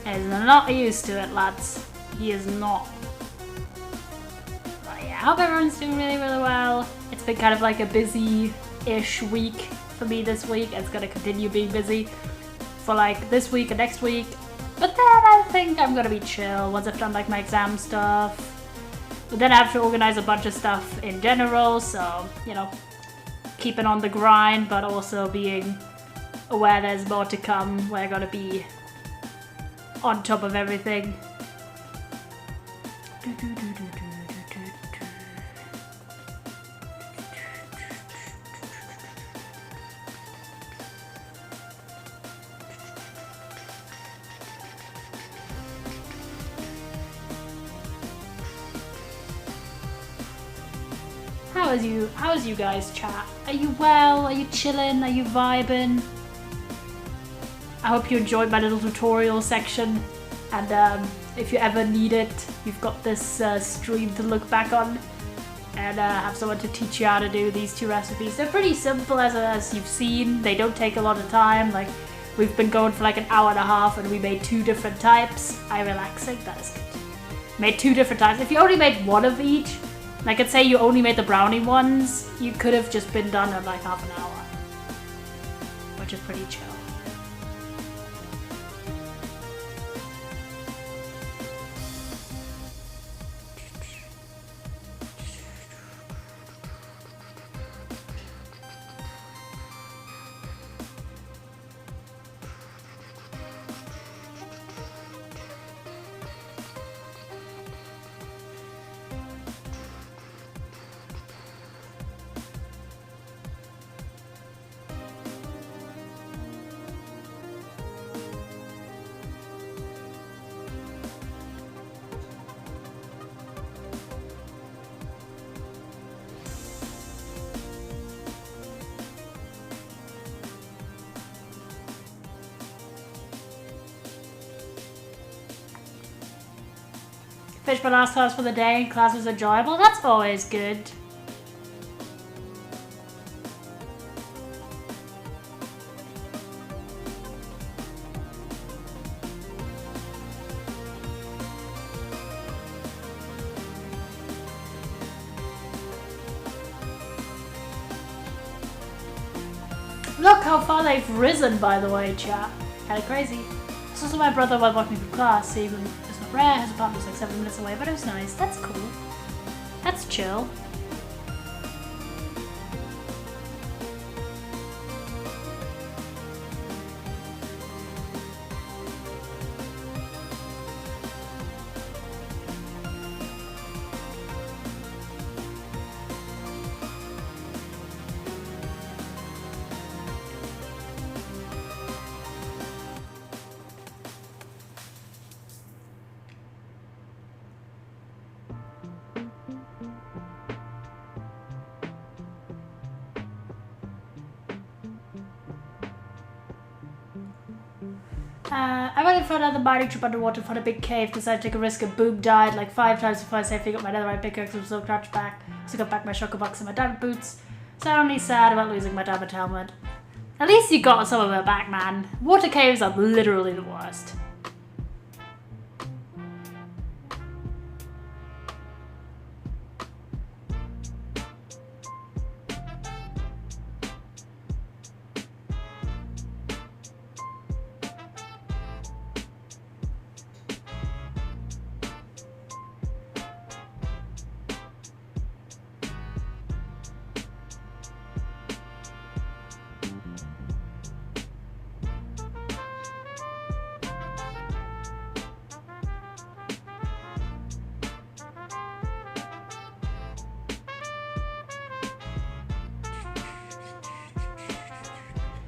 Speaker 2: is not used to it, lads. He is not. But yeah, I hope everyone's doing really, really well. It's been kind of like a busy-ish week for me this week. It's gonna continue being busy for like this week and next week. But then I think I'm gonna be chill once I've done like my exam stuff. But then I have to organize a bunch of stuff in general, so, you know, keeping on the grind, but also being aware there's more to come. We're gonna be on top of everything. How is you guys, chat? Are you well? Are you chilling? Are you vibing? I hope you enjoyed my little tutorial section, and if you ever need it, you've got this stream to look back on and have someone to teach you how to do these 2 recipes. They're pretty simple as you've seen. They don't take a lot of time. Like, we've been going for like an hour and a half and we made 2 different types. I'm relaxing, that is good. Made 2 different types. If you only made one of each, like I'd say you only made the brownie ones, you could have just been done in like half an hour, which is pretty chill. Finished my last class for the day and class was enjoyable. That's always good. Look how far they've risen, by the way, chat. Kinda crazy. It's also my brother while walking from class, so even it's not rare, his apartment's like 7 minutes away, but it was nice. That's cool. That's chill. I went in for another mining trip underwater for the big cave, decided to take a risk and boom, died like 5 times before I safely got my netherite pickaxe and so crouched back. So got back my shulker box and my diamond boots. So I'm only sad about losing my diamond helmet. At least you got some of it back, man. Water caves are literally the worst.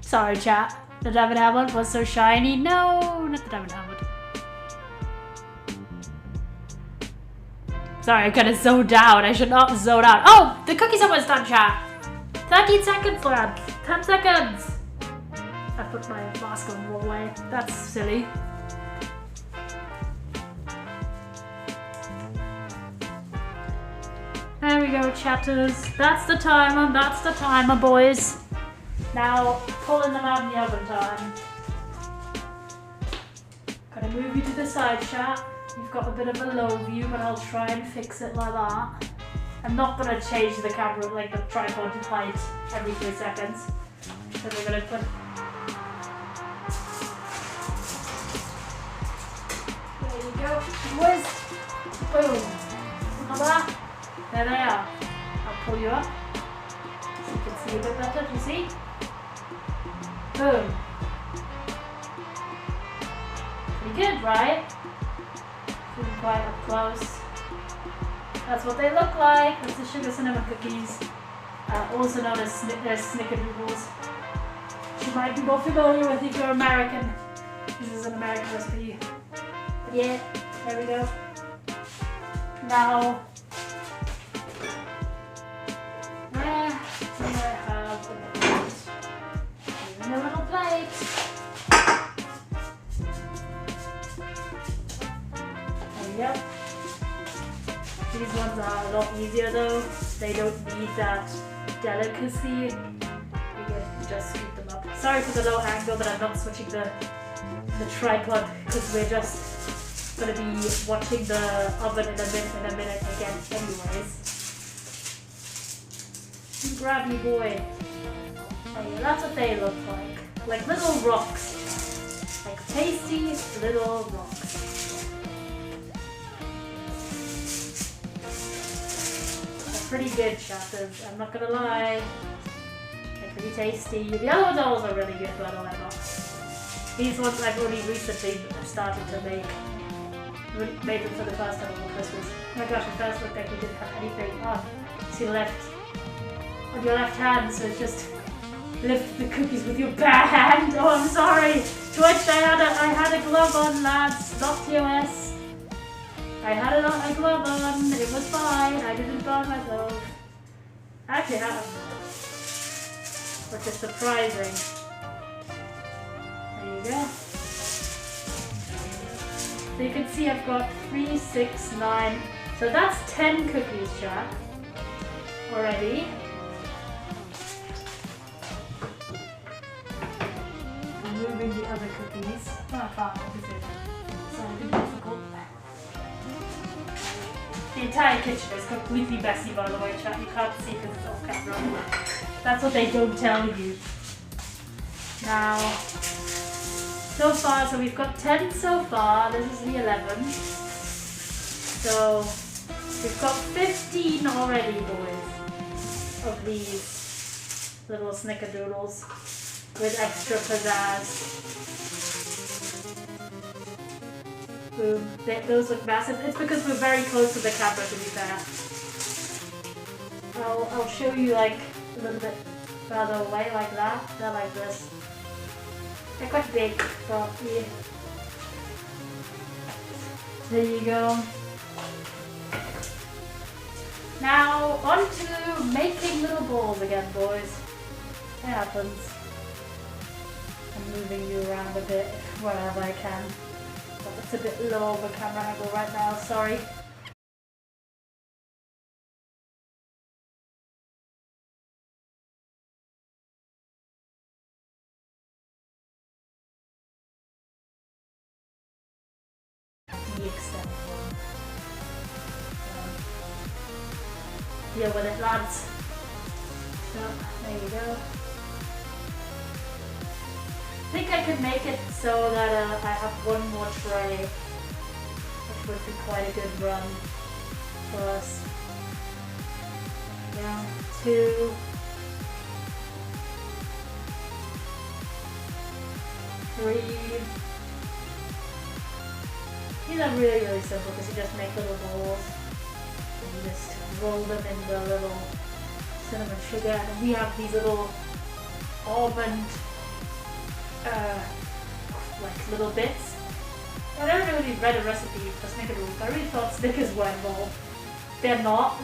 Speaker 2: Sorry, chat. The diamond helmet was so shiny. No, not the diamond helmet. Sorry, I kind of zoned out. I should not zone out. Oh, the cookie's almost done, chat. 13 seconds left. 10 seconds. I put my mask on the wrong way. That's silly. There we go, chatters. That's the timer. That's the timer, boys. Now, pulling them out in the oven time. Gonna move you to the side, chat. You've got a bit of a low view, but I'll try and fix it like that. I'm not gonna change the camera, like the tripod height every 3 seconds. So we're gonna put... There you go, boys. Boom. Like there they are. I'll pull you up so you can see a bit better. Do you see? Boom. Pretty good, right? Feeling quite up close. That's what they look like. That's the sugar cinnamon cookies, also known as Snickerdoodles. You might be more familiar with if you're American. This is an American recipe. But yeah, there we go. Now, where do I have a plate? In a little plate. There we go. These ones are a lot easier though. They don't need that delicacy. You can just scoop them up. Sorry for the low angle, but I'm not switching the tripod because we're just going to be watching the oven in a minute again anyways. Grab you, boy. Oh yeah, that's what they look like. Like little rocks. Like tasty little rocks. They're pretty good, chatters. I'm not gonna lie. They're pretty tasty. The other ones are also really good, but I don't like them. These ones I've only recently started to make. Made them for the first time on Christmas. Oh my gosh, it does look like we didn't have anything on to your left. On your left hand, so just lift the cookies with your bare hand. Oh, I'm sorry. Twitch, I had a glove on, lads. Not TOS. I had a glove on. It was fine. I didn't burn myself. Actually, I haven't. Which is surprising. There you go. So you can see I've got 3, 6, 9. So that's 10 cookies, chat. Already. Removing the other cookies. Oh, fine, this is so difficult. The entire kitchen is completely messy, by the way, chat. You can't see because it's off camera. That's what they don't tell you. Now, so far, so we've got 10 so far. This is the 11th. So we've got 15 already, boys, of these little Snickerdoodles with extra pizzazz. Boom. Those look massive. It's because we're very close to the camera, to be fair. I'll show you like a little bit further away like that. They're like this. They're quite big, but yeah. There you go. Now, on to making little balls again, boys. It happens. I'm moving you around a bit wherever I can. But it's a bit low of a camera angle right now, sorry. The extended one. Deal with it, lads. So, there you go. I think I could make it so that I have one more tray, which would be quite a good run for us. Yeah, 2, 3. These are really, really simple because you just make little balls and you just roll them in the little cinnamon sugar, and we have these little almond like little bits. I never really read a recipe for Snickerdoodles. I really thought Snickers were involved. They're not,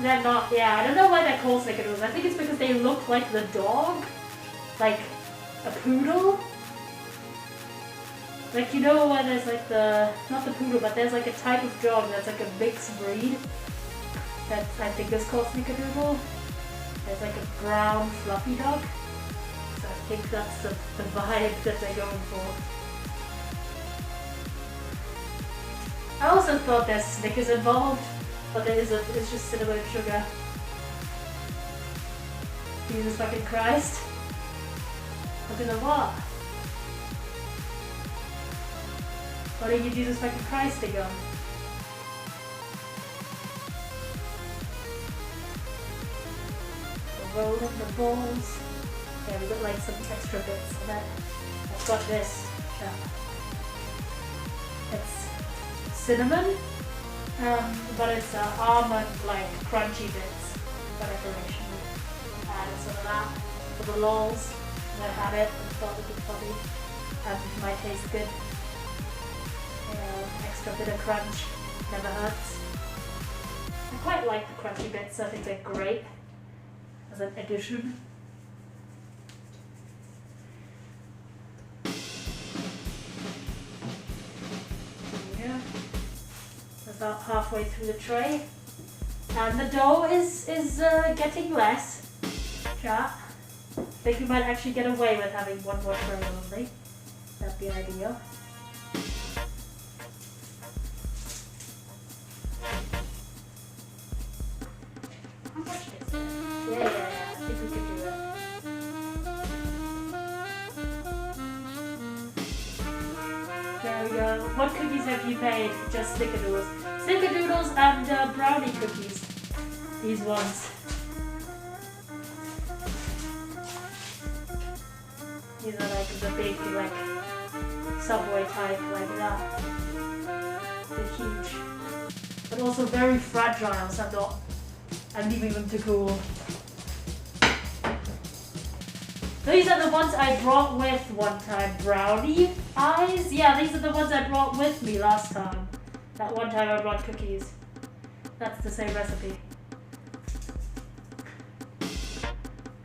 Speaker 2: yeah, I don't know why they're called Snickerdoodles. I think it's because they look like the dog, like a poodle. Like, you know when there's like not the poodle, but there's like a type of dog that's like a mixed breed that I think is called Snickerdoodle. There's like a brown fluffy dog. So I think that's the vibe that they're going for. I also thought there's Snickers involved, but there isn't. It's just cinnamon sugar. Jesus fucking Christ. Look at the what? What are you Jesus fucking Christing on? Roll in the balls. Yeah, we got like some extra bits of that. I've got this. It's cinnamon, but it's almond like crunchy bits for decoration. Added some of that for the lols. I had it and thought it would be funny and it might taste good. Extra bit of crunch never hurts. I quite like the crunchy bits. I think they're great as an addition. Yeah, about halfway through the tray, and the dough is getting less. Yeah, I think we might actually get away with having one more tray only. That'd be ideal. Yeah, I think we can do that. There we go. What cookies have you made? Just Snickerdoodles. Snickerdoodles and brownie cookies. These ones. These are like the big, like, Subway type, like that. They're huge. But also very fragile, so I'm leaving them to cool. These are the ones I brought with one time. Brownie eyes? Yeah, these are the ones I brought with me last time. That one time I brought cookies. That's the same recipe.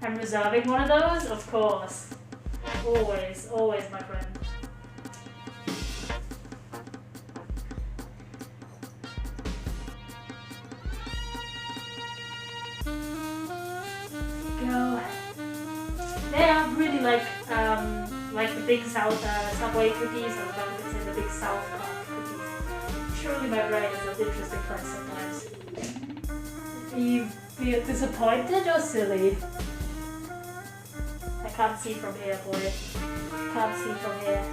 Speaker 2: I'm reserving one of those? Of course. Always, always, my friend. Go. They are really like the big Subway cookies, or what is it, the big South Park cookies. Surely my brain is an interesting place sometimes. Are you feel disappointed or silly? I can't see from here, boy. Can't see from here.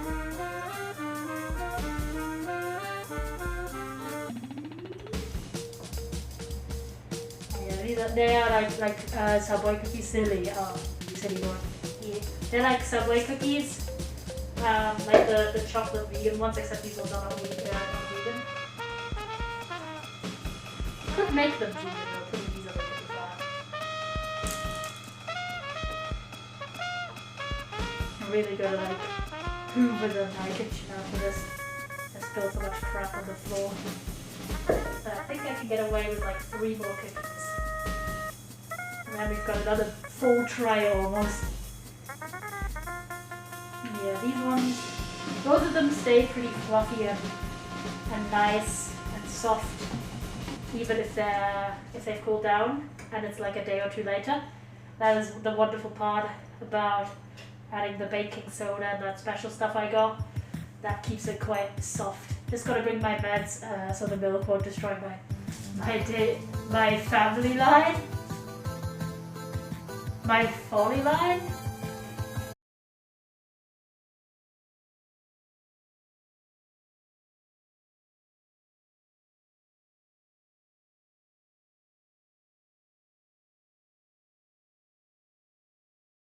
Speaker 2: Yeah, they are like Subway cookies, silly. Oh, silly boy. Yeah. They're like Subway cookies, like the chocolate vegan ones, except these ones are not vegan. Could make them vegan though, putting these other cookies on. I'm really gonna like hoover them my kitchen after this. I spilled so much crap on the floor. So I think I can get away with like 3 more cookies. And then we've got another full tray almost. Yeah, these ones, both of them stay pretty fluffy and nice and soft, even if they've cooled down and it's like a day or two later. That is the wonderful part about adding the baking soda and that special stuff I got. That keeps it quite soft. Just gotta bring my meds so the milk won't destroy my family line, my folly line.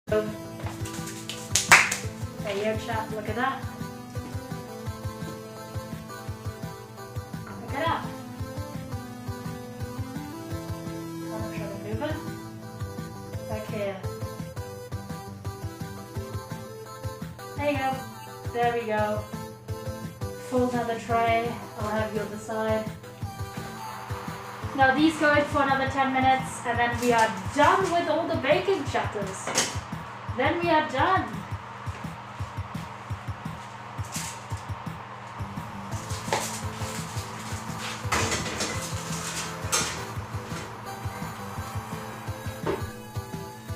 Speaker 2: There you go, chat. Look at that. Look at that. I'm trying to move it. Back here. There you go. There we go. Fold another tray. I'll have you on the side. Now these go in for another 10 minutes and then we are done with all the baking chatters. Then we are done.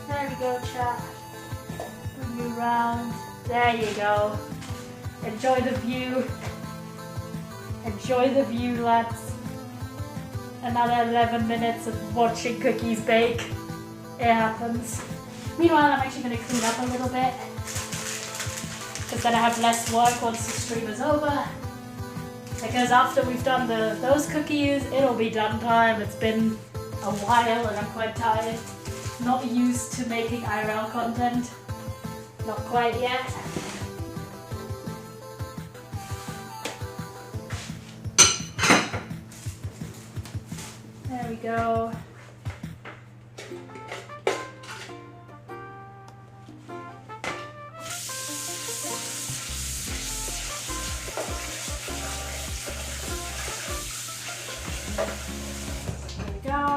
Speaker 2: There we go, chat. Bring you round. There you go. Enjoy the view. Enjoy the view, lads. Another 11 minutes of watching cookies bake. It happens. Meanwhile, I'm actually going to clean up a little bit, because then I have less work once the stream is over. Because after we've done those cookies, it'll be done time. It's been a while and I'm quite tired. Not used to making IRL content. Not quite yet. There we go.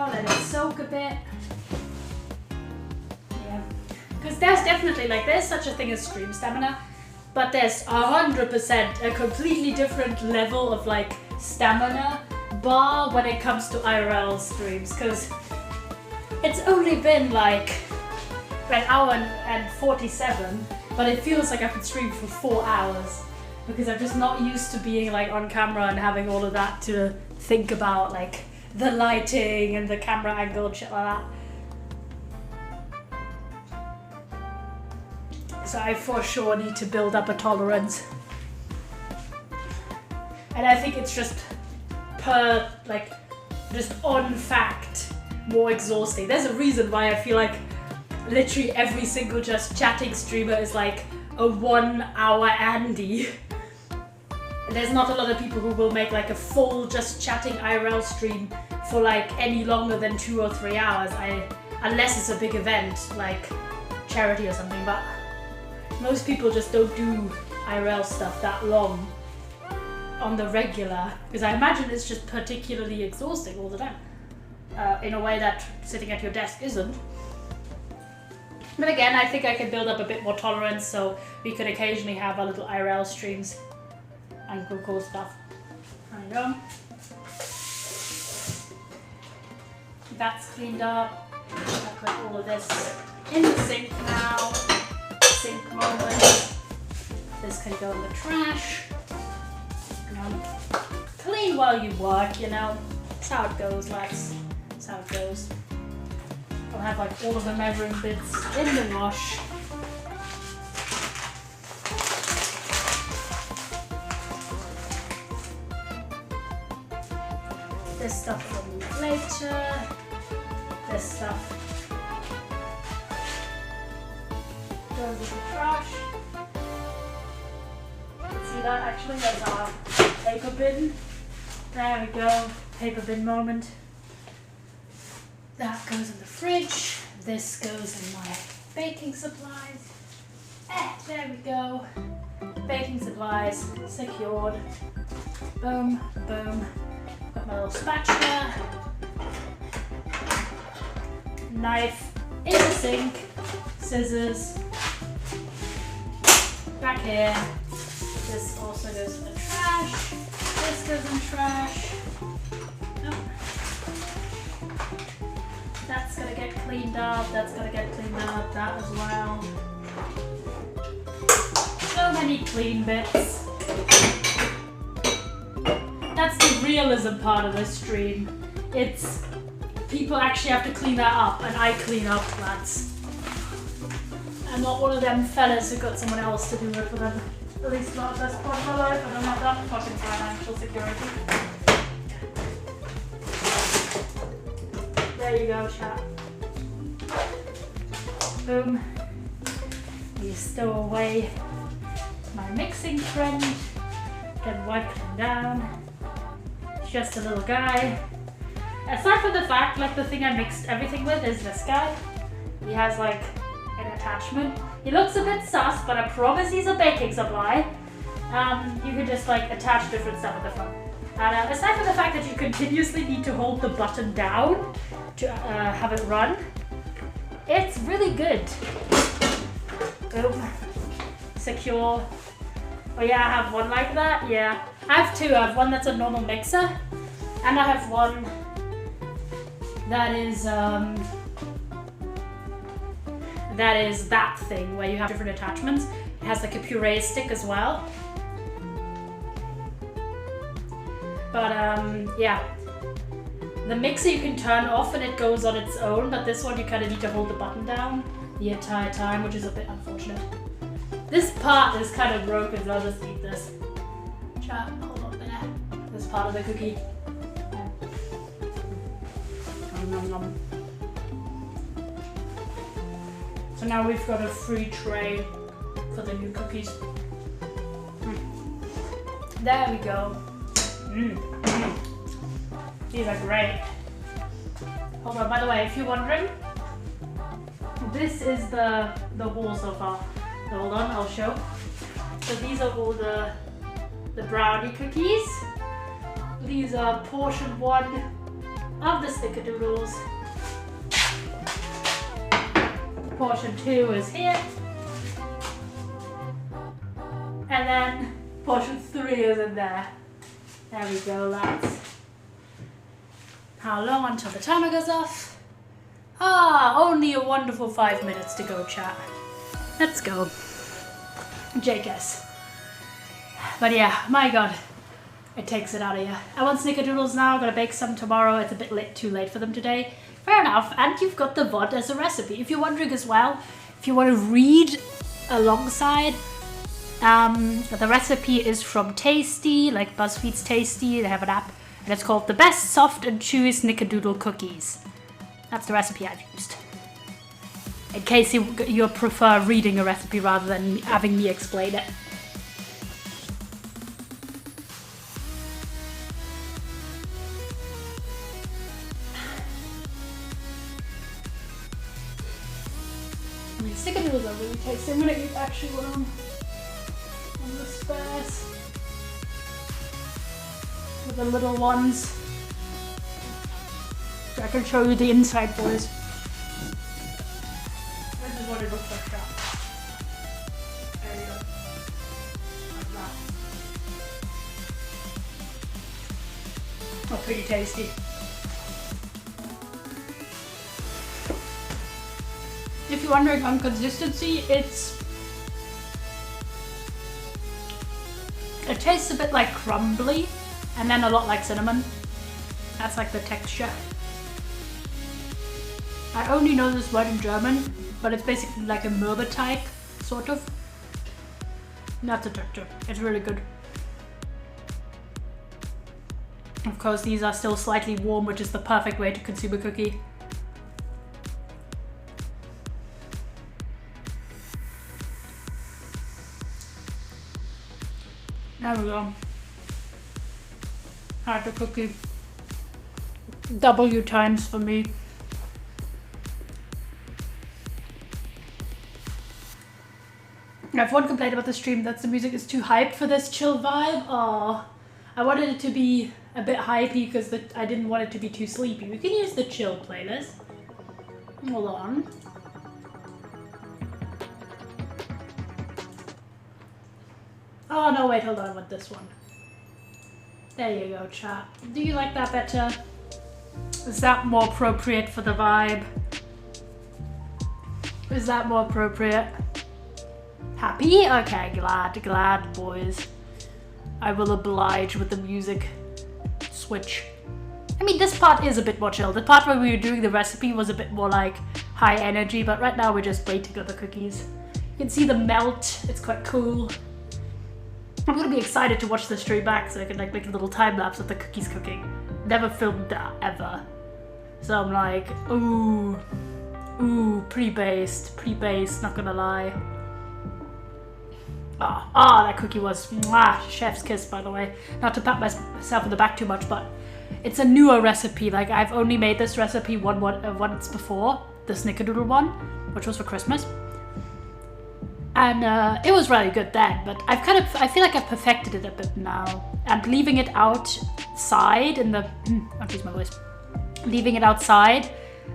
Speaker 2: Let it soak a bit. Yeah, because there's definitely there's such a thing as stream stamina, but there's 100% a completely different level of stamina bar when it comes to IRL streams, because it's only been an hour and 47, but it feels like I've been streaming for 4 hours because I'm just not used to being on camera and having all of that to think about, the lighting and the camera angle and shit like that. So I for sure need to build up a tolerance. And I think it's just just on fact more exhausting. There's a reason why I feel literally every single just chatting streamer is a 1 hour Andy. There's not a lot of people who will make a full just chatting IRL stream for any longer than 2 or 3 hours. Unless it's a big event like charity or something, but most people just don't do IRL stuff that long on the regular, because I imagine it's just particularly exhausting all the time, in a way that sitting at your desk isn't. But again, I think I can build up a bit more tolerance, so we could occasionally have our little IRL streams and cool stuff. There you go. That's cleaned up. I'll put all of this in the sink now. Sink moment. This can go in the trash. Clean while you work, That's how it goes, lads. That's how it goes. I'll have all of the measuring bits in the wash. This stuff will move later. This stuff goes in the trash. See that? Actually, there's our paper bin. There we go. Paper bin moment. That goes in the fridge. This goes in my baking supplies. There we go. Baking supplies secured. Boom, boom. Got my little spatula. Knife in the sink. Scissors. back here. This also goes in the trash. This goes in trash. Oh. That's gonna get cleaned up. That's gonna get cleaned up. That as well. So many clean bits. That's the realism part of this stream. It's people actually have to clean that up, and I clean up, lads. I'm not one of them fellas who got someone else to do it for them. At least not at this point in my life. I don't have that fucking financial security. There you go, chat. Boom. You stow away my mixing friend. Then wipe him down. It's just a little guy. Aside from the fact, like the thing I mixed everything with is this guy. He has like an attachment. He looks a bit sus, but I promise he's a baking supply. You can just like attach different stuff at the front. And aside from the fact that you continuously need to hold the button down to have it run, it's really good. Boom. Secure. Oh yeah, I have one like that, yeah. I have two. I have one that's a normal mixer, and I have one that is that thing where you have different attachments. It has like a puree stick as well. But yeah. The mixer you can turn off and it goes on its own, but this one you kind of need to hold the button down the entire time, which is a bit unfortunate. This part is kind of broken, so I'll just eat this. Chat, hold on there. This part of the cookie. Nom, nom, nom. So now we've got a free tray for the new cookies. There we go. These are great. Hold on, by the way, if you're wondering, this is the haul so far. So hold on, I'll show. So these are all the brownie cookies. These are portion 1 of the Snickerdoodles. Portion 2 is here. And then portion 3 is in there. There we go, lads. How long until the timer goes off? Only a wonderful 5 minutes to go, chat. Let's go. JKS. But yeah, my god. It takes it out of you. I want Snickerdoodles now. I'm gonna bake some tomorrow. It's a bit too late for them today. Fair enough. And you've got the VOD as a recipe. If you're wondering as well, if you want to read alongside, the recipe is from Tasty, like BuzzFeed's Tasty. They have an app, and it's called The Best Soft and Chewy Snickerdoodle Cookies. That's the recipe I've used. In case you prefer reading a recipe rather than having me explain it. I mean, Snickerdoodles are really tasty. I'm gonna eat actually one on the spares. With the little ones. So I can show you the inside, boys. This is what it looks like. There you go. Like that. Oh, pretty tasty. If you're wondering on consistency, it tastes a bit like crumbly and then a lot like cinnamon. That's like the texture. I only know this word in German, but it's basically like a Mürbeteig, sort of. That's the texture. It's really good. Of course, these are still slightly warm, which is the perfect way to consume a cookie. There we go. Had the cookie. W times for me. I have one complaint about the stream, that the music is too hyped for this chill vibe. Oh, I wanted it to be a bit hypey because I didn't want it to be too sleepy. We can use the chill playlist. Hold on. Oh no, wait, hold on, I want this one. There you go, chat. Do you like that better? Is that more appropriate for the vibe? Is that more appropriate? Happy? Okay, glad, boys. I will oblige with the music switch. I mean, this part is a bit more chill. The part where we were doing the recipe was a bit more like high energy, but right now we're just waiting on the cookies. You can see the melt, it's quite cool. I'm gonna be excited to watch the stream back so I can like make a little time lapse of the cookies cooking. Never filmed that ever. So I'm like, ooh, pre-based, not gonna lie. That cookie was mwah, chef's kiss, by the way. Not to pat myself in the back too much, but it's a newer recipe. Like, I've only made this recipe once before, the Snickerdoodle one, which was for Christmas. And it was really good then, but I feel like I've perfected it a bit now. And leaving it outside in the, I'll use my voice. Leaving it outside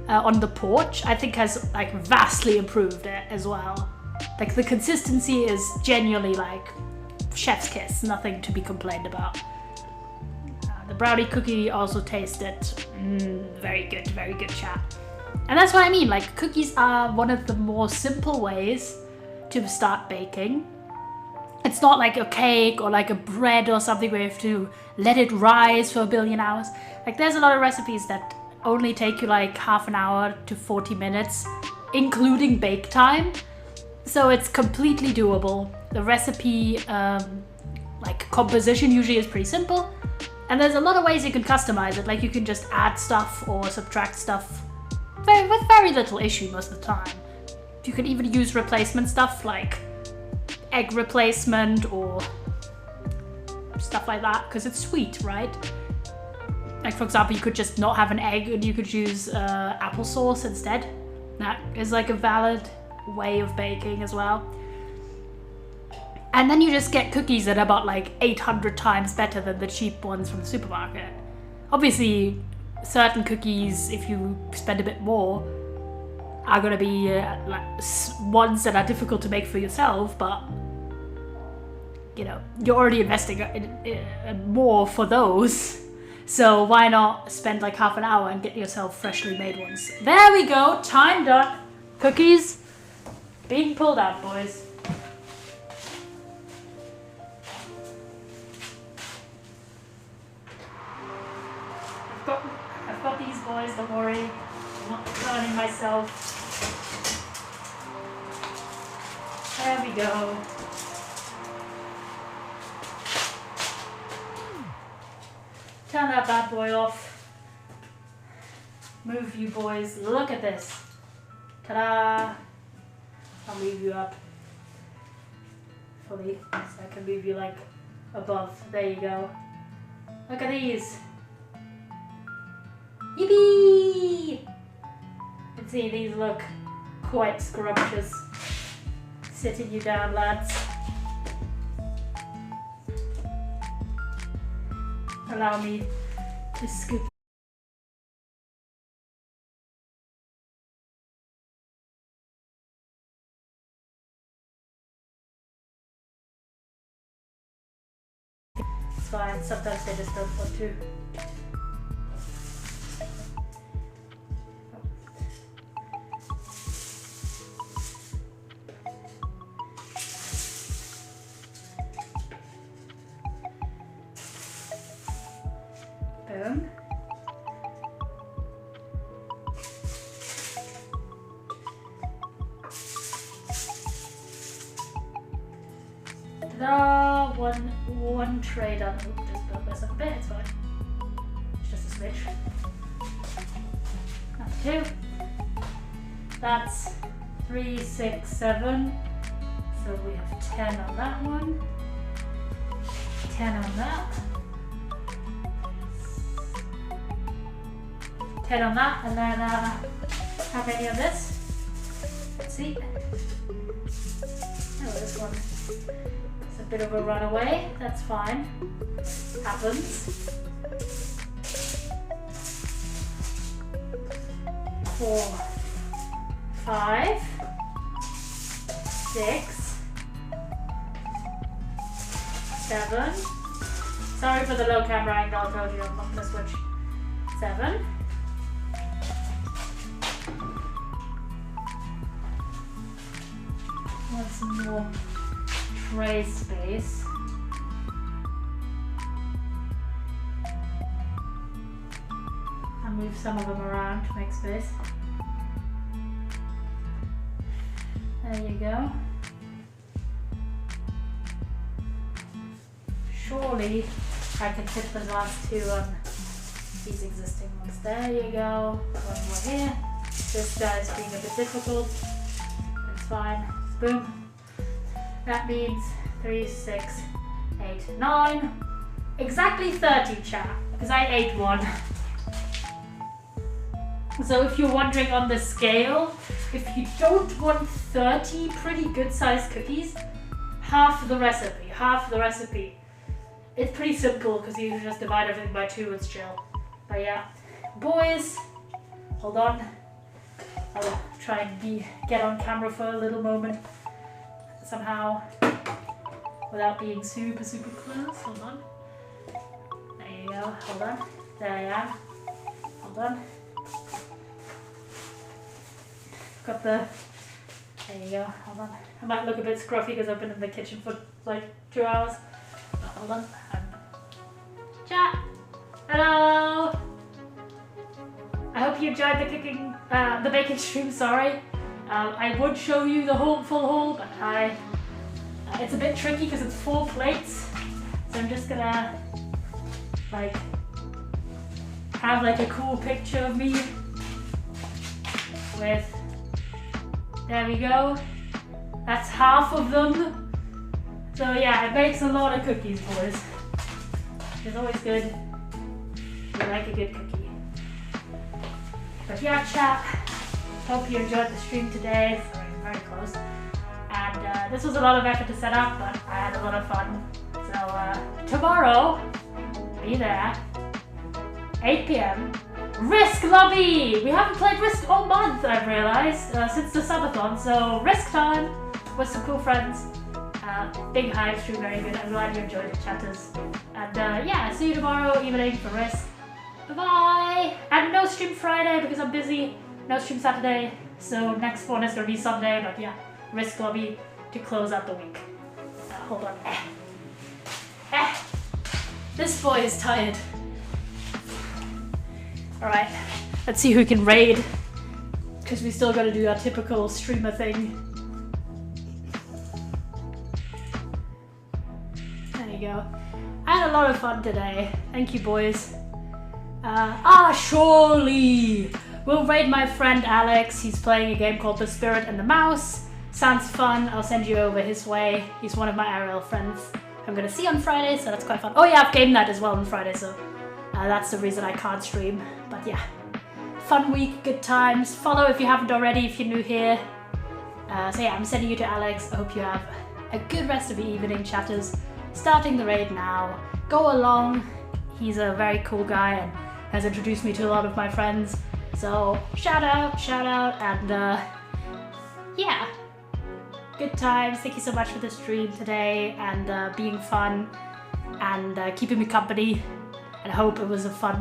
Speaker 2: on the porch, I think has like vastly improved it as well. Like the consistency is genuinely like chef's kiss, nothing to be complained about. The brownie cookie also tasted very good chat. And that's what I mean, like cookies are one of the more simple ways to start baking. It's not like a cake or like a bread or something where you have to let it rise for a billion hours. Like there's a lot of recipes that only take you like half an hour to 40 minutes, including bake time. So it's completely doable. The recipe, like composition usually is pretty simple. And there's a lot of ways you can customize it. Like you can just add stuff or subtract stuff with very little issue most of the time. You can even use replacement stuff like egg replacement or stuff like that because it's sweet, right? Like for example, you could just not have an egg and you could use applesauce instead. That is like a valid way of baking as well. And then you just get cookies that are about like 800 times better than the cheap ones from the supermarket. Obviously, certain cookies, if you spend a bit more, are gonna be like ones that are difficult to make for yourself, but you know, you're already investing in more for those. So why not spend like half an hour and get yourself freshly made ones? There we go, timed up. Cookies being pulled out, boys. I've got these boys, don't worry. I'm not burning myself. There we go. Turn that bad boy off. Move you boys. Look at this. Ta-da! I'll move you up fully so I can move you like above. There you go. Look at these. Yippee! You can see these look quite scrumptious. Sitting you down, lads. Allow me to scoop. It's fine, sometimes they just don't want to. Boom. Ta-da! One tray done. Oop, just built myself a bit, it's fine. It's just a smidge. That's 2. That's 3, 6, 7. So we have 10 on that one. 10 on that. 10 on that, and then how many of this? Let's see. Oh, this one. It's a bit of a runaway. That's fine. Happens. 4, 5, 6, 7. Sorry for the low camera angle, I told you I'm not gonna switch. 7. Want some more tray space. I'll move some of them around to make space. There you go. Surely I can fit the last 2 on these existing ones. There you go. One more here. This guy's being a bit difficult. It's fine. Boom. That means 3, 6, 8, 9. Exactly 30, chat. Because I ate one. So if you're wondering on the scale, if you don't want 30 pretty good sized cookies, half the recipe. It's pretty simple because you can just divide everything by 2 and chill. But yeah, boys, hold on. I'll try and get on camera for a little moment somehow without being super close. Hold on. There you go. Hold on. There I am. Hold on. Got the. There you go. Hold on. I might look a bit scruffy because I've been in the kitchen for like 2 hours. But hold on. Chat. Hello. I hope you enjoyed the cooking, the baking stream. Sorry. I would show you the full haul, but it's a bit tricky because it's 4 plates. So I'm just gonna like have like a cool picture of me with. There we go. That's half of them. So yeah, it makes a lot of cookies, boys. It's always good. You like a good cookie. But yeah, chat. Hope you enjoyed the stream today. Sorry, I'm very close. And this was a lot of effort to set up, but I had a lot of fun. So tomorrow, be there. 8 p.m. Risk Lobby! We haven't played Risk all month, I've realised, since the subathon, so Risk time with some cool friends. Big hype stream, very good. I'm glad you enjoyed it, chatters. And yeah, see you tomorrow evening for Risk. Bye-bye! And no stream Friday because I'm busy. No stream Saturday, so next one is going to be Sunday, but yeah, Risk Lobby to close out the week. Hold on. This boy is tired. Alright, let's see who can raid, because we still got to do our typical streamer thing. There you go. I had a lot of fun today. Thank you, boys. Surely! We'll raid my friend Alex. He's playing a game called The Spirit and the Mouse. Sounds fun. I'll send you over his way. He's one of my IRL friends I'm going to see on Friday, so that's quite fun. Oh yeah, I've game night as well on Friday, so that's the reason I can't stream. But yeah, fun week, good times. Follow if you haven't already, if you're new here. So yeah, I'm sending you to Alex. I hope you have a good rest of the evening, chatters. Starting the raid now. Go along. He's a very cool guy and has introduced me to a lot of my friends. So shout out, and yeah, good times. Thank you so much for the stream today and being fun and keeping me company. And I hope it was a fun